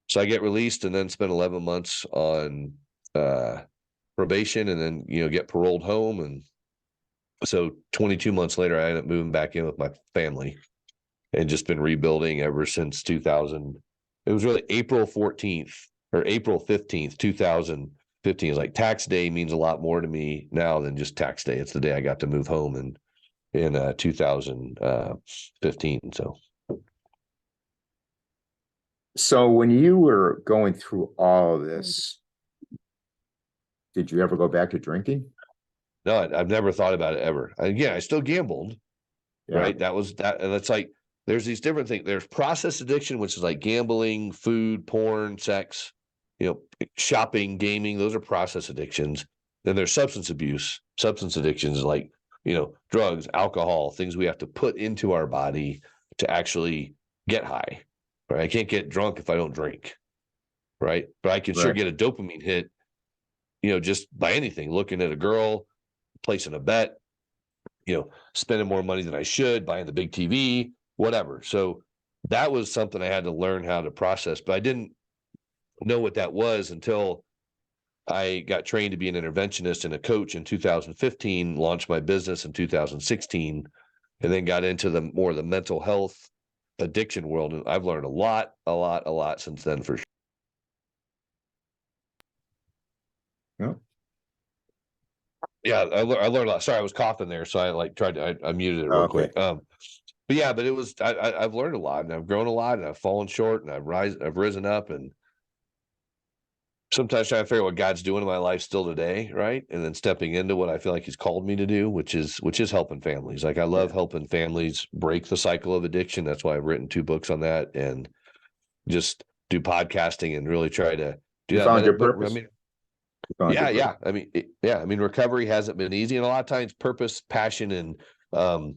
so I get released and then spend 11 months on probation and then, get paroled home. And so 22 months later, I ended up moving back in with my family and just been rebuilding ever since 2000. It was really April 14th or April 15th, 2015. It's like tax day means a lot more to me now than just tax day. It's the day I got to move home in 2015. So when you were going through all of this, Did you ever go back to drinking? No, I've never thought about it ever. Again, I still gambled, Yeah, right? And that's like, there's these different things. There's process addiction, which is like gambling, food, porn, sex, shopping, gaming. Those are process addictions. Then there's substance abuse. Substance addictions like, drugs, alcohol, things we have to put into our body to actually get high, right? I can't get drunk if I don't drink, right? But I can sure right. get a dopamine hit, just by anything, looking at a girl, placing a bet, spending more money than I should, buying the big TV, whatever. So that was something I had to learn how to process, but I didn't know what that was until I got trained to be an interventionist and a coach in 2015, launched my business in 2016, and then got into the more of the mental health addiction world. And I've learned a lot since then for sure. Yeah. Yeah, I learned a lot. Sorry, I was coughing there, so I muted it real Okay. quick. But yeah, but it was I've learned a lot, and I've grown a lot, and I've fallen short, and I've risen up, and sometimes trying to figure out what God's doing in my life still today, right? And then stepping into what I feel like He's called me to do, which is helping families. Like I love Yeah. helping families break the cycle of addiction. That's why I've written 2 books on that, and just do podcasting and really try to do You that. found your But I purpose. mean, You found your purpose. yeah. I mean, recovery hasn't been easy, and a lot of times, purpose, passion, and um,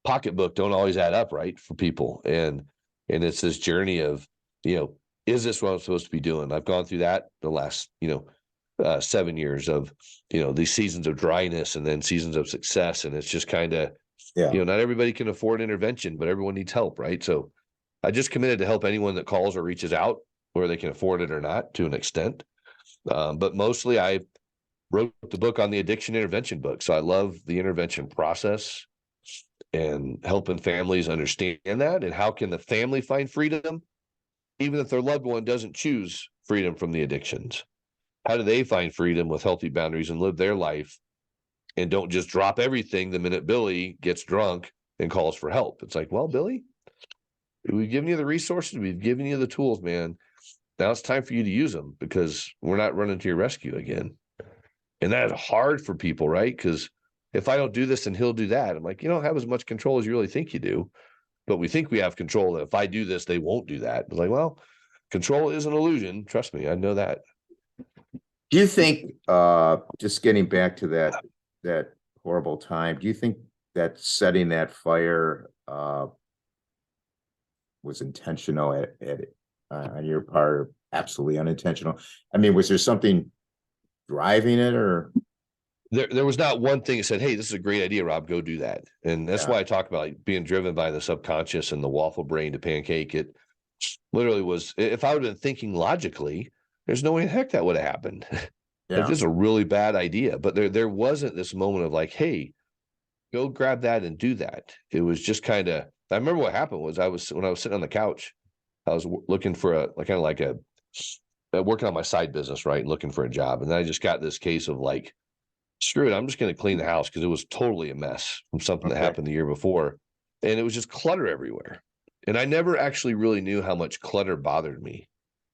pocketbook don't always add up, right, for people. And it's this journey of, is this what I'm supposed to be doing? I've gone through that the last, 7 years of, these seasons of dryness and then seasons of success. And it's just kind of, Yeah. not everybody can afford intervention, but everyone needs help, right? So I just committed to help anyone that calls or reaches out, whether they can afford it or not, to an extent. But mostly I wrote the book on the addiction intervention book. So I love the intervention process and helping families understand that. And how can the family find freedom, even if their loved one doesn't choose freedom from the addictions? How do they find freedom with healthy boundaries and live their life and don't just drop everything the minute Billy gets drunk and calls for help? It's like, well, Billy, we've given you the resources, we've given you the tools, man. Now it's time for you to use them, because we're not running to your rescue again. And that is hard for people, right? Because if I don't do this, then he'll do that. I'm like, you don't have as much control as you really think you do. But we think we have control, that if I do this, they won't do that. It's like, well, control is an illusion. Trust me, I know that. Do you think, just getting back to that horrible time, do you think that setting that fire, was intentional on your part, or absolutely unintentional? I mean, was there something driving it, or? There was not one thing that said, hey, this is a great idea, Rob, go do that. And that's Yeah. why I talk about like being driven by the subconscious and the waffle brain to pancake. It literally was, if I would have been thinking logically, there's no way in heck that would have happened. Like, Yeah. this is a really bad idea. But there wasn't this moment of like, hey, go grab that and do that. It was just kind of, I remember what happened was when I was sitting on the couch, I was looking for working on my side business, right? And looking for a job. And then I just got this case of like, screw it, I'm just going to clean the house, because it was totally a mess from something that Okay. happened the year before. And it was just clutter everywhere. And I never actually really knew how much clutter bothered me,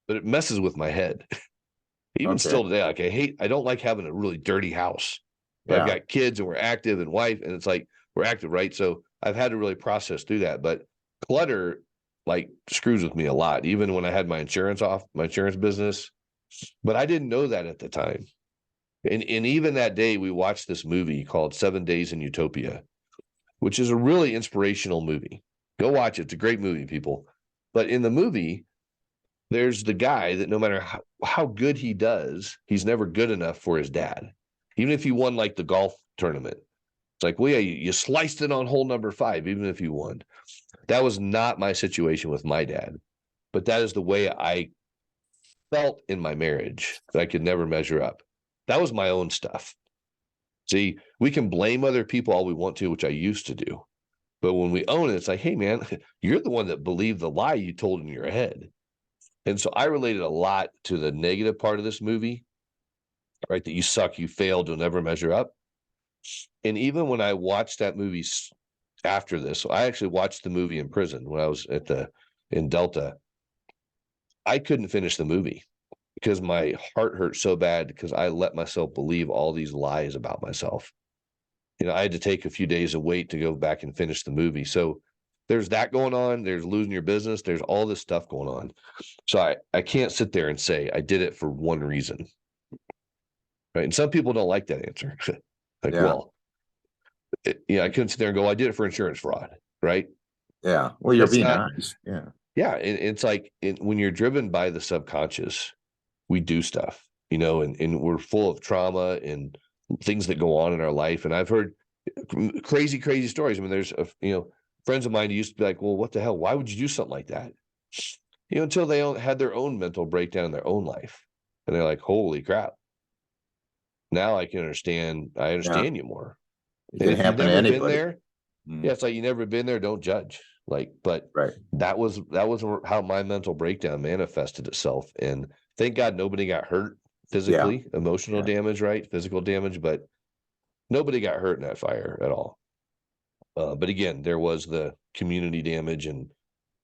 but it messes with my head. Even Okay. still today, like I don't like having a really dirty house. But I've Yeah. got kids and we're active, and wife, and it's like we're active, right? So I've had to really process through that. But clutter like screws with me a lot, even when I had my insurance business. But I didn't know that at the time. And even that day, we watched this movie called 7 Days in Utopia, which is a really inspirational movie. Go watch it. It's a great movie, people. But in the movie, there's the guy that no matter how good he does, he's never good enough for his dad. Even if he won like the golf tournament. It's like, well, yeah, you sliced it on hole number 5, even if you won. That was not my situation with my dad. But that is the way I felt in my marriage, that I could never measure up. That was my own stuff. See, we can blame other people all we want to, which I used to do. But when we own it, it's like, hey, man, you're the one that believed the lie you told in your head. And so I related a lot to the negative part of this movie, right? That you suck, you failed, you'll never measure up. And even when I watched that movie after this, so I actually watched the movie in prison when I was in Delta. I couldn't finish the movie because my heart hurt so bad because I let myself believe all these lies about myself. I had to take a few days of wait to go back and finish the movie. So there's that going on. There's losing your business. There's all this stuff going on. So I can't sit there and say I did it for one reason. Right. And some people don't like that answer. Like, Yeah. well, I couldn't sit there and go, I did it for insurance fraud. Right. Yeah. Well, you're That's being not, honest. Yeah. yeah. It's like when you're driven by the subconscious, we do stuff, and we're full of trauma and things that go on in our life. And I've heard crazy, crazy stories. I mean, there's, friends of mine who used to be like, well, what the hell? Why would you do something like that? Until they had their own mental breakdown in their own life. And they're like, holy crap. Now I can understand. I Yeah. understand you more. It And can if you've happen to never been anybody. there, yeah, it's like you never been there, don't judge. But Right. that was how my mental breakdown manifested itself. And thank God nobody got hurt Yeah. physically, emotional Yeah. damage, right? Physical damage, but nobody got hurt in that fire at all. But again, there was the community damage and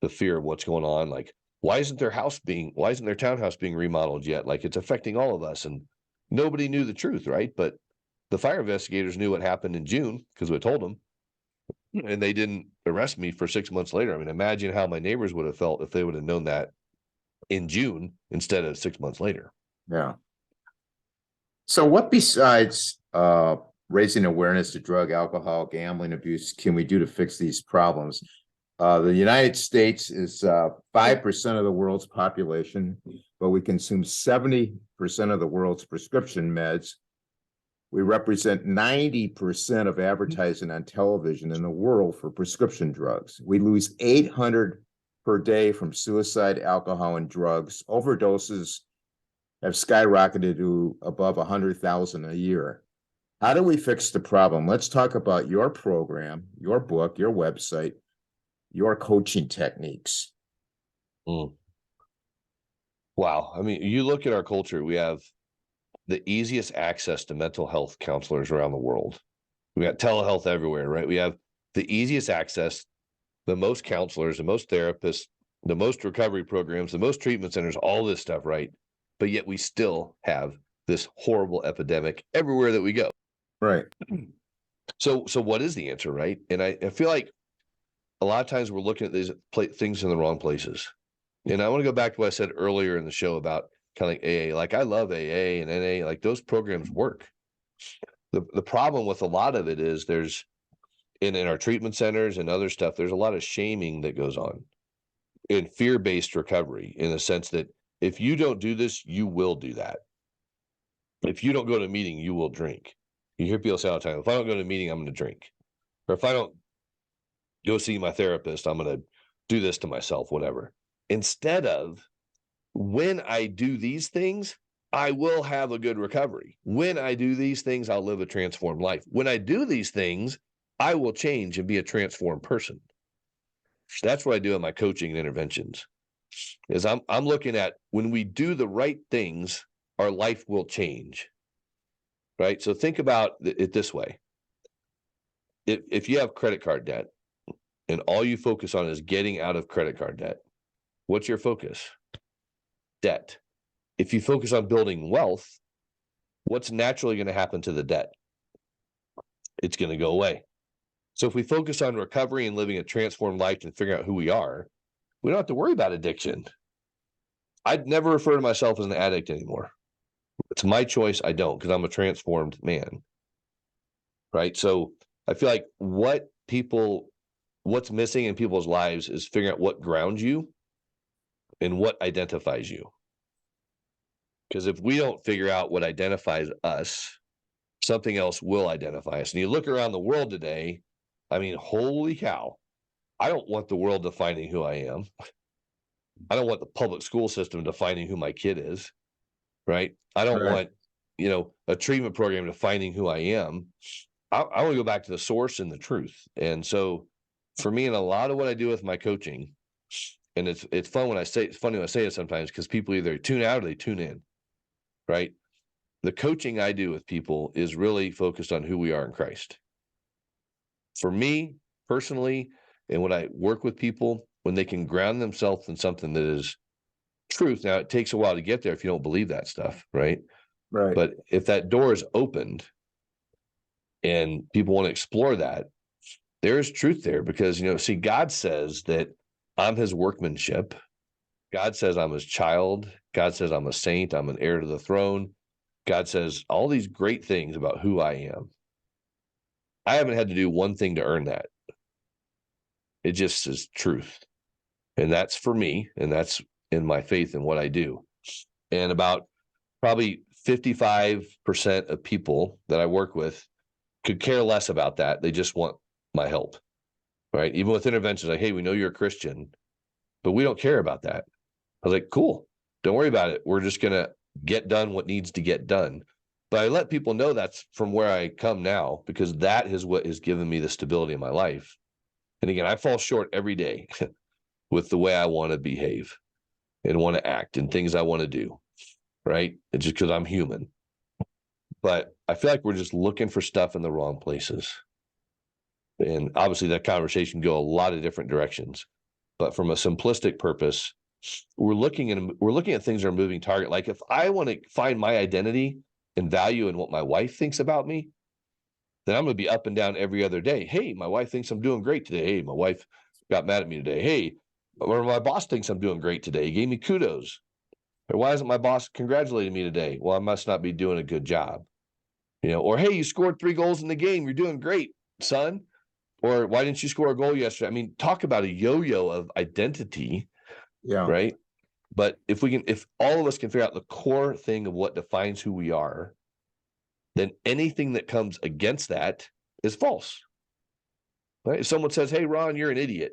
the fear of what's going on. Like, why isn't their townhouse being remodeled yet? Like, it's affecting all of us. And nobody knew the truth, right? But the fire investigators knew what happened in June because we told them, and they didn't arrest me for 6 months later. I mean, imagine how my neighbors would have felt if they would have known that in June instead of 6 months later. Yeah. So what besides raising awareness to drug, alcohol, gambling abuse can we do to fix these problems? The United States is 5% of the world's population, but we consume 70% of the world's prescription meds. We represent 90% of advertising on television in the world for prescription drugs. We lose 800 per day from suicide, alcohol, and drugs. Overdoses have skyrocketed to above 100,000 a year. How do we fix the problem? Let's talk about your program, your book, your website, your coaching techniques. Mm. Wow. I mean, you look at our culture, we have the easiest access to mental health counselors around the world. We got telehealth everywhere, right? We have the easiest access, the most counselors, the most therapists, the most recovery programs, the most treatment centers, all this stuff, right? But yet we still have this horrible epidemic everywhere that we go. Right. So what is the answer, right? And I feel like a lot of times we're looking at these things in the wrong places. And I want to go back to what I said earlier in the show about kind of like AA. Like, I love AA and NA, like those programs work. The problem with a lot of it is there's in our treatment centers and other stuff, there's a lot of shaming that goes on in fear-based recovery, in the sense that if you don't do this, you will do that. If you don't go to a meeting, you will drink. You hear people say all the time, if I don't go to a meeting, I'm going to drink. Or if I don't go see my therapist, I'm going to do this to myself, whatever. Instead of, when I do these things, I will have a good recovery. When I do these things, I'll live a transformed life. When I do these things, I will change and be a transformed person. That's what I do in my coaching and interventions. Is I'm looking at, when we do the right things, our life will change. Right? So think about it this way. If you have credit card debt and all you focus on is getting out of credit card debt, what's your focus? Debt. If you focus on building wealth, what's naturally going to happen to the debt? It's going to go away. So if we focus on recovery and living a transformed life and figuring out who we are, we don't have to worry about addiction. I'd never refer to myself as an addict anymore. It's my choice. I don't, because I'm a transformed man. Right. So I feel like what's missing in people's lives is figuring out what grounds you and what identifies you. Because if we don't figure out what identifies us, something else will identify us. And you look around the world today, I mean, holy cow. I don't want the world defining who I am. I don't want the public school system defining who my kid is, right? I don't Right. want, a treatment program defining who I am. I want to go back to the source and the truth. And so for me, in a lot of what I do with my coaching, and it's funny when I say it sometimes, because people either tune out or they tune in, right? The coaching I do with people is really focused on who we are in Christ. For me personally, and when I work with people, when they can ground themselves in something that is truth. Now, it takes a while to get there if you don't believe that stuff, right? Right. But if that door is opened and people want to explore that, there is truth there because, see, God says that I'm his workmanship. God says I'm his child. God says I'm a saint. I'm an heir to the throne. God says all these great things about who I am. I haven't had to do one thing to earn that. It just is truth. And that's for me. And that's in my faith in what I do. And about probably 55% of people that I work with could care less about that. They just want my help, right? Even with interventions like, hey, we know you're a Christian, but we don't care about that. I was like, cool, don't worry about it. We're just going to get done what needs to get done. But I let people know that's from where I come now, because that is what has given me the stability in my life. And again, I fall short every day with the way I want to behave and want to act and things I want to do, right? It's just because I'm human. But I feel like we're just looking for stuff in the wrong places. And obviously that conversation can go a lot of different directions. But from a simplistic purpose, we're looking at things that are a moving target. Like if I want to find my identity and value in what my wife thinks about me, then I'm going to be up and down every other day. Hey, my wife thinks I'm doing great today. Hey, my wife got mad at me today. Hey, or my boss thinks I'm doing great today. He gave me kudos. Or why isn't my boss congratulating me today? Well, I must not be doing a good job. Or hey, you scored 3 goals in the game. You're doing great, son. Or why didn't you score a goal yesterday? I mean, talk about a yo-yo of identity. Yeah. Right. But if all of us can figure out the core thing of what defines who we are, then anything that comes against that is false. Right? If someone says, hey, Ron, you're an idiot.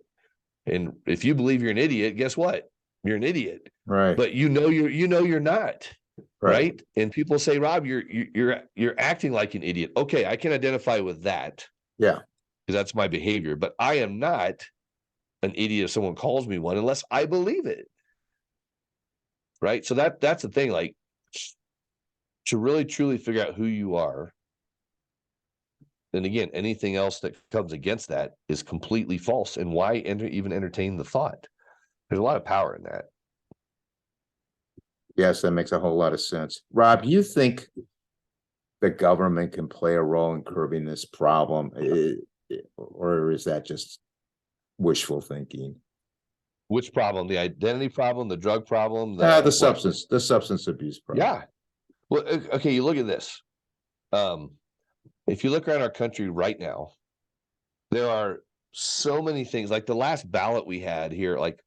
And if you believe you're an idiot, guess what? You're an idiot. Right. But you're not. Right. And people say, Rob, you're acting like an idiot. Okay, I can identify with that. Yeah. Because that's my behavior. But I am not an idiot if someone calls me one unless I believe it. Right. So that's the thing, like to really truly figure out who you are. Then again, anything else that comes against that is completely false. And why even entertain the thought? There's a lot of power in that. Yes, that makes a whole lot of sense. Rob, do you think the government can play a role in curbing this problem? Or is that just wishful thinking? Which problem? The identity problem, the drug problem, The substance abuse problem. Yeah. Well, okay, you look at this. If you look around our country right now, there are so many things. Like the last ballot we had here, like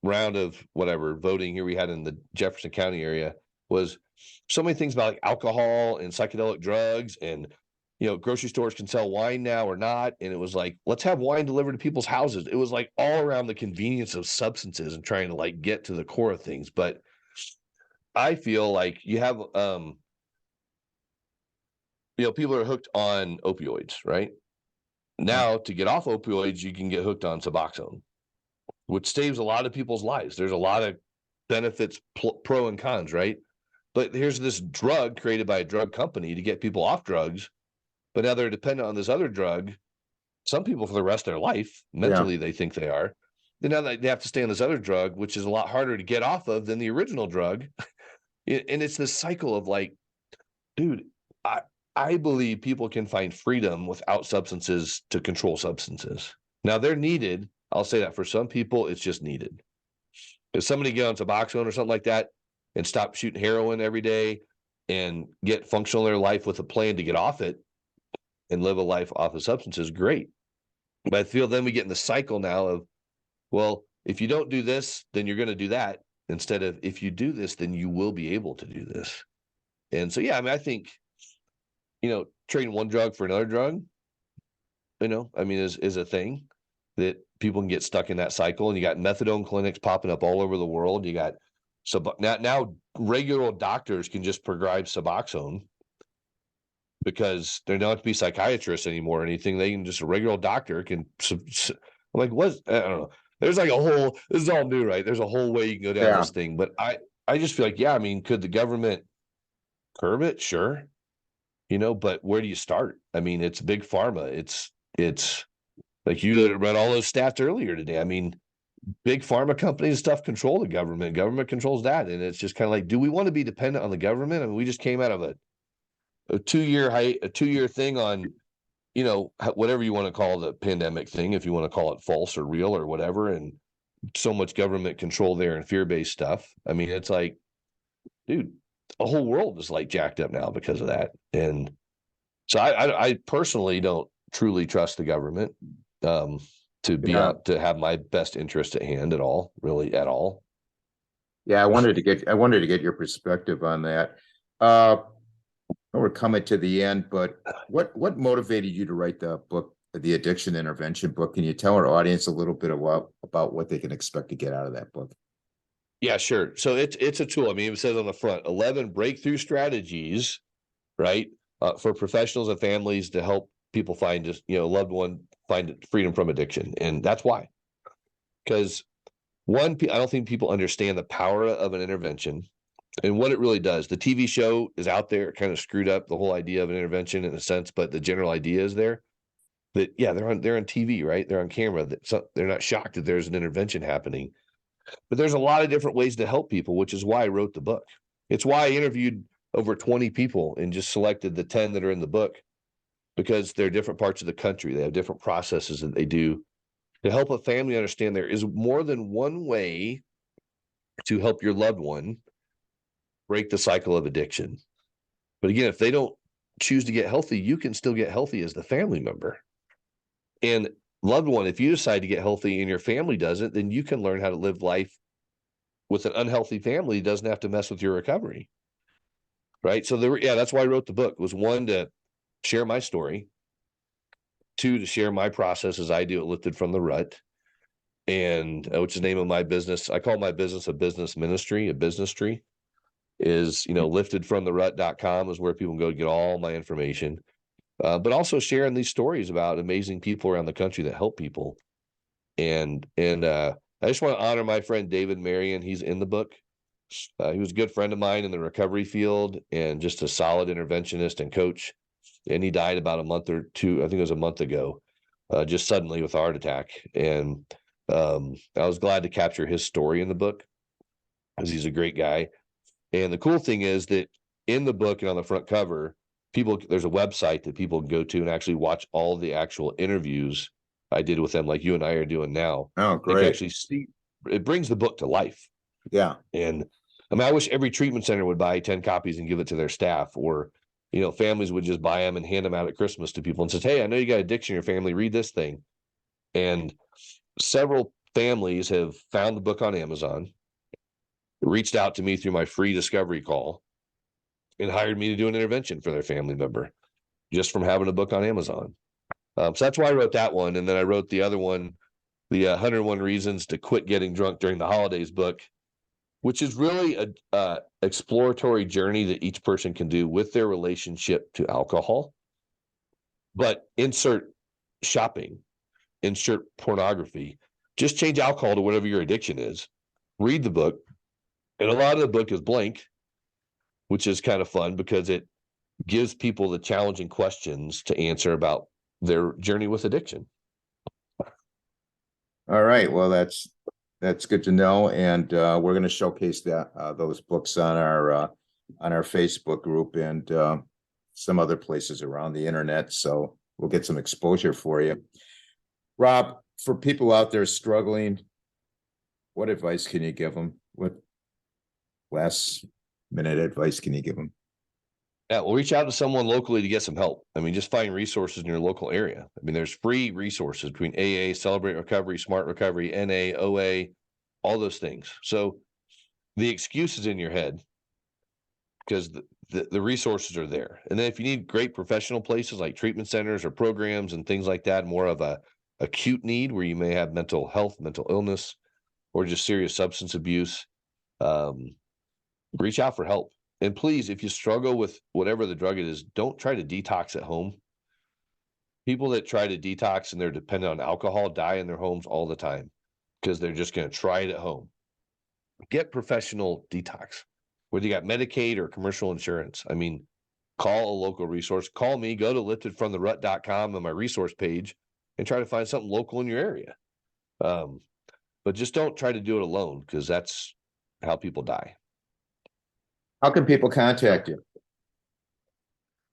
round of whatever voting here we had in the Jefferson County area, was so many things about like alcohol and psychedelic drugs, and grocery stores can sell wine now or not. And it was like, let's have wine delivered to people's houses. It was like all around the convenience of substances and trying to like get to the core of things. But I feel like you have people are hooked on opioids, right? Now, to get off opioids, you can get hooked on Suboxone, which saves a lot of people's lives. There's a lot of benefits, pro and cons, right? But here's this drug created by a drug company to get people off drugs, but now they're dependent on this other drug. Some people for the rest of their life, mentally, they think they are. Then now they have to stay on this other drug, which is a lot harder to get off of than the original drug. And it's this cycle of like, dude, I believe people can find freedom without substances to control substances. Now they're needed. I'll say that for some people, it's just needed. If somebody get on Suboxone or something like that and stop shooting heroin every day and get functional in their life with a plan to get off it and live a life off of substances, great. But I feel then we get in the cycle now of, well, if you don't do this, then you're going to do that. Instead of if you do this, then you will be able to do this. And so, yeah, I mean, I think, trading one drug for another drug, is a thing that people can get stuck in that cycle. And you got methadone clinics popping up all over the world. You got now regular doctors can just prescribe Suboxone because they don't have to be psychiatrists anymore or anything. They can just a regular doctor can like what I don't know. There's like this is all new, right? There's a whole way you can go down this thing. But I just feel like, yeah, I mean, could the government curb it? Sure. But where do you start? I mean, it's big pharma. It's like you read all those stats earlier today. I mean, big pharma companies and stuff control the government. Government controls that. And it's just kind of like, do we want to be dependent on the government? I mean, we just came out of a 2-year thing on, whatever you want to call the pandemic thing, if you want to call it false or real or whatever. And so much government control there and fear-based stuff. I mean, it's like, dude, the whole world is like jacked up now because of that. And so I personally don't truly trust the government Yeah. to have my best interest at hand at all, really at all. Yeah, I wanted to get your perspective on that. Uh, we're coming to the end, but what motivated you to write the book, the addiction intervention book? Can you tell our audience a little bit about what they can expect to get out of that book? Yeah, sure. So it's a tool. I mean, it says on the front, 11 breakthrough strategies, right, for professionals and families to help people find just loved one find freedom from addiction, and that's why. Because I don't think people understand the power of an intervention and what it really does. The TV show is out there, kind of screwed up the whole idea of an intervention in a sense, but the general idea is there. That they're on TV, right? They're on camera. So they're not shocked that there's an intervention happening. But there's a lot of different ways to help people, which is why I wrote the book. It's why I interviewed over 20 people and just selected the 10 that are in the book, because they're different parts of the country. They have different processes that they do to help a family understand there is more than one way to help your loved one break the cycle of addiction. But again, if they don't choose to get healthy, you can still get healthy as the family member. And loved one, if you decide to get healthy and your family doesn't, then you can learn how to live life with an unhealthy family. Doesn't have to mess with your recovery. Right. So that's why I wrote the book. Was one, to share my story. Two, to share my process as I do it, Lifted from the Rut. And which is the name of my business. I call my business a business ministry, a business tree. Is liftedfromtherut.com is where people can go to get all my information. But also sharing these stories about amazing people around the country that help people. And I just want to honor my friend David Marion. He's in the book. He was a good friend of mine in the recovery field and just a solid interventionist and coach. And he died about a month or two, I think it was a month ago, just suddenly with a heart attack. And I was glad to capture his story in the book because he's a great guy. And the cool thing is that in the book and on the front cover, there's a website that people can go to and actually watch all the actual interviews I did with them, like you and I are doing now. Oh, They can great. actually see, it brings the book to life. Yeah. And I mean, I wish every treatment center would buy 10 copies and give it to their staff, or, families would just buy them and hand them out at Christmas to people and says, hey, I know you got addiction in your family, read this thing. And several families have found the book on Amazon, reached out to me through my free discovery call, and hired me to do an intervention for their family member just from having a book on Amazon. So that's why I wrote that one. And then I wrote the other one, the 101 Reasons to Quit Getting Drunk During the Holidays book, which is really a exploratory journey that each person can do with their relationship to alcohol. But insert shopping, insert pornography, just change alcohol to whatever your addiction is. Read the book. And a lot of the book is blank, which is kind of fun because it gives people the challenging questions to answer about their journey with addiction. All right. Well, that's good to know, and we're going to showcase those books on our Facebook group and some other places around the internet. So we'll get some exposure for you. Rob, for people out there struggling, what advice can you give them? What last minute advice can you give them? Yeah, well, reach out to someone locally to get some help. I mean, just find resources in your local area. I mean, there's free resources between AA, Celebrate Recovery, Smart Recovery, NA, OA, all those things. So the excuse is in your head because the resources are there. And then if you need great professional places like treatment centers or programs and things like that, more of a acute need where you may have mental health, mental illness, or just serious substance abuse, reach out for help. And please, if you struggle with whatever the drug it is, don't try to detox at home. People that try to detox and they're dependent on alcohol die in their homes all the time because they're just going to try it at home. Get professional detox, whether you got Medicaid or commercial insurance. I mean, call a local resource. Call me. Go to liftedfromtherut.com on my resource page and try to find something local in your area. but just don't try to do it alone, because that's how people die. How can people contact you?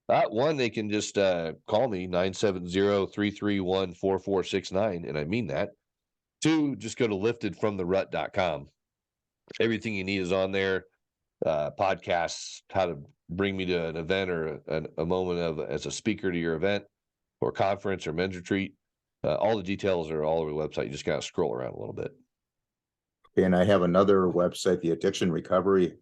One, they can just call me 970-331-4469, and I mean that. Two, just go to liftedfromtherut.com. Everything you need is on there. Podcasts, how to bring me to an event or a moment of as a speaker to your event or conference or men's retreat. All the details are all over the website. You just gotta scroll around a little bit. And I have another website, the Addiction Recovery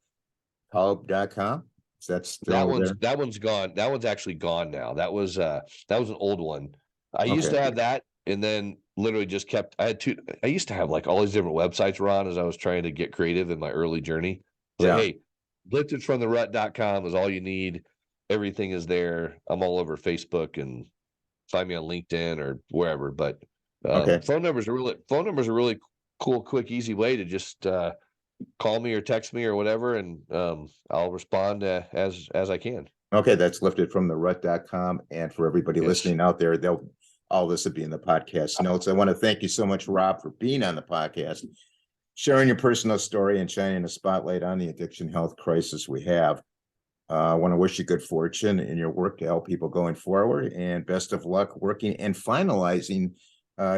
Hub.com. Is that still there? That one's gone. That one's actually gone now. That was an old one. I used Okay. to have that, and then literally just kept. I used to have like all these different websites, Ron, as I was trying to get creative in my early journey. It's Yeah. like, hey, liftedfromtherut.com is all you need. Everything is there. I'm all over Facebook, and find me on LinkedIn or wherever. But Okay. phone numbers are really cool, quick, easy way to just call me or text me or whatever, and I'll respond as I can. Okay, that's liftedfromtherut.com. And for everybody Yes. listening out there, all this will be in the podcast notes. I want to thank you so much, Rob, for being on the podcast, sharing your personal story and shining a spotlight on the addiction health crisis we have. I want to wish you good fortune in your work to help people going forward, and best of luck working and finalizing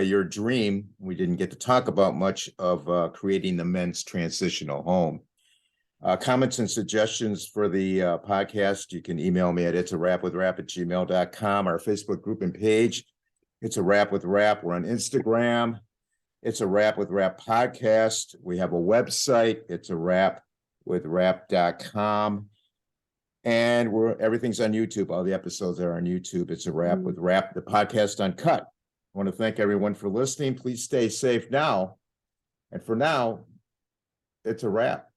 your dream. We didn't get to talk about much of creating the men's transitional home. Comments and suggestions for the podcast, you can email me at itsawrapwithrap@gmail.com. Our Facebook group and page, It's a Wrap with Rap. We're on Instagram. It's a Wrap with Rap podcast. We have a website, it's a wrapwithrap.com. And everything's on YouTube. All the episodes are on YouTube. It's a Wrap with Rap, the podcast uncut. I want to thank everyone for listening. Please stay safe now. And for now, it's a wrap.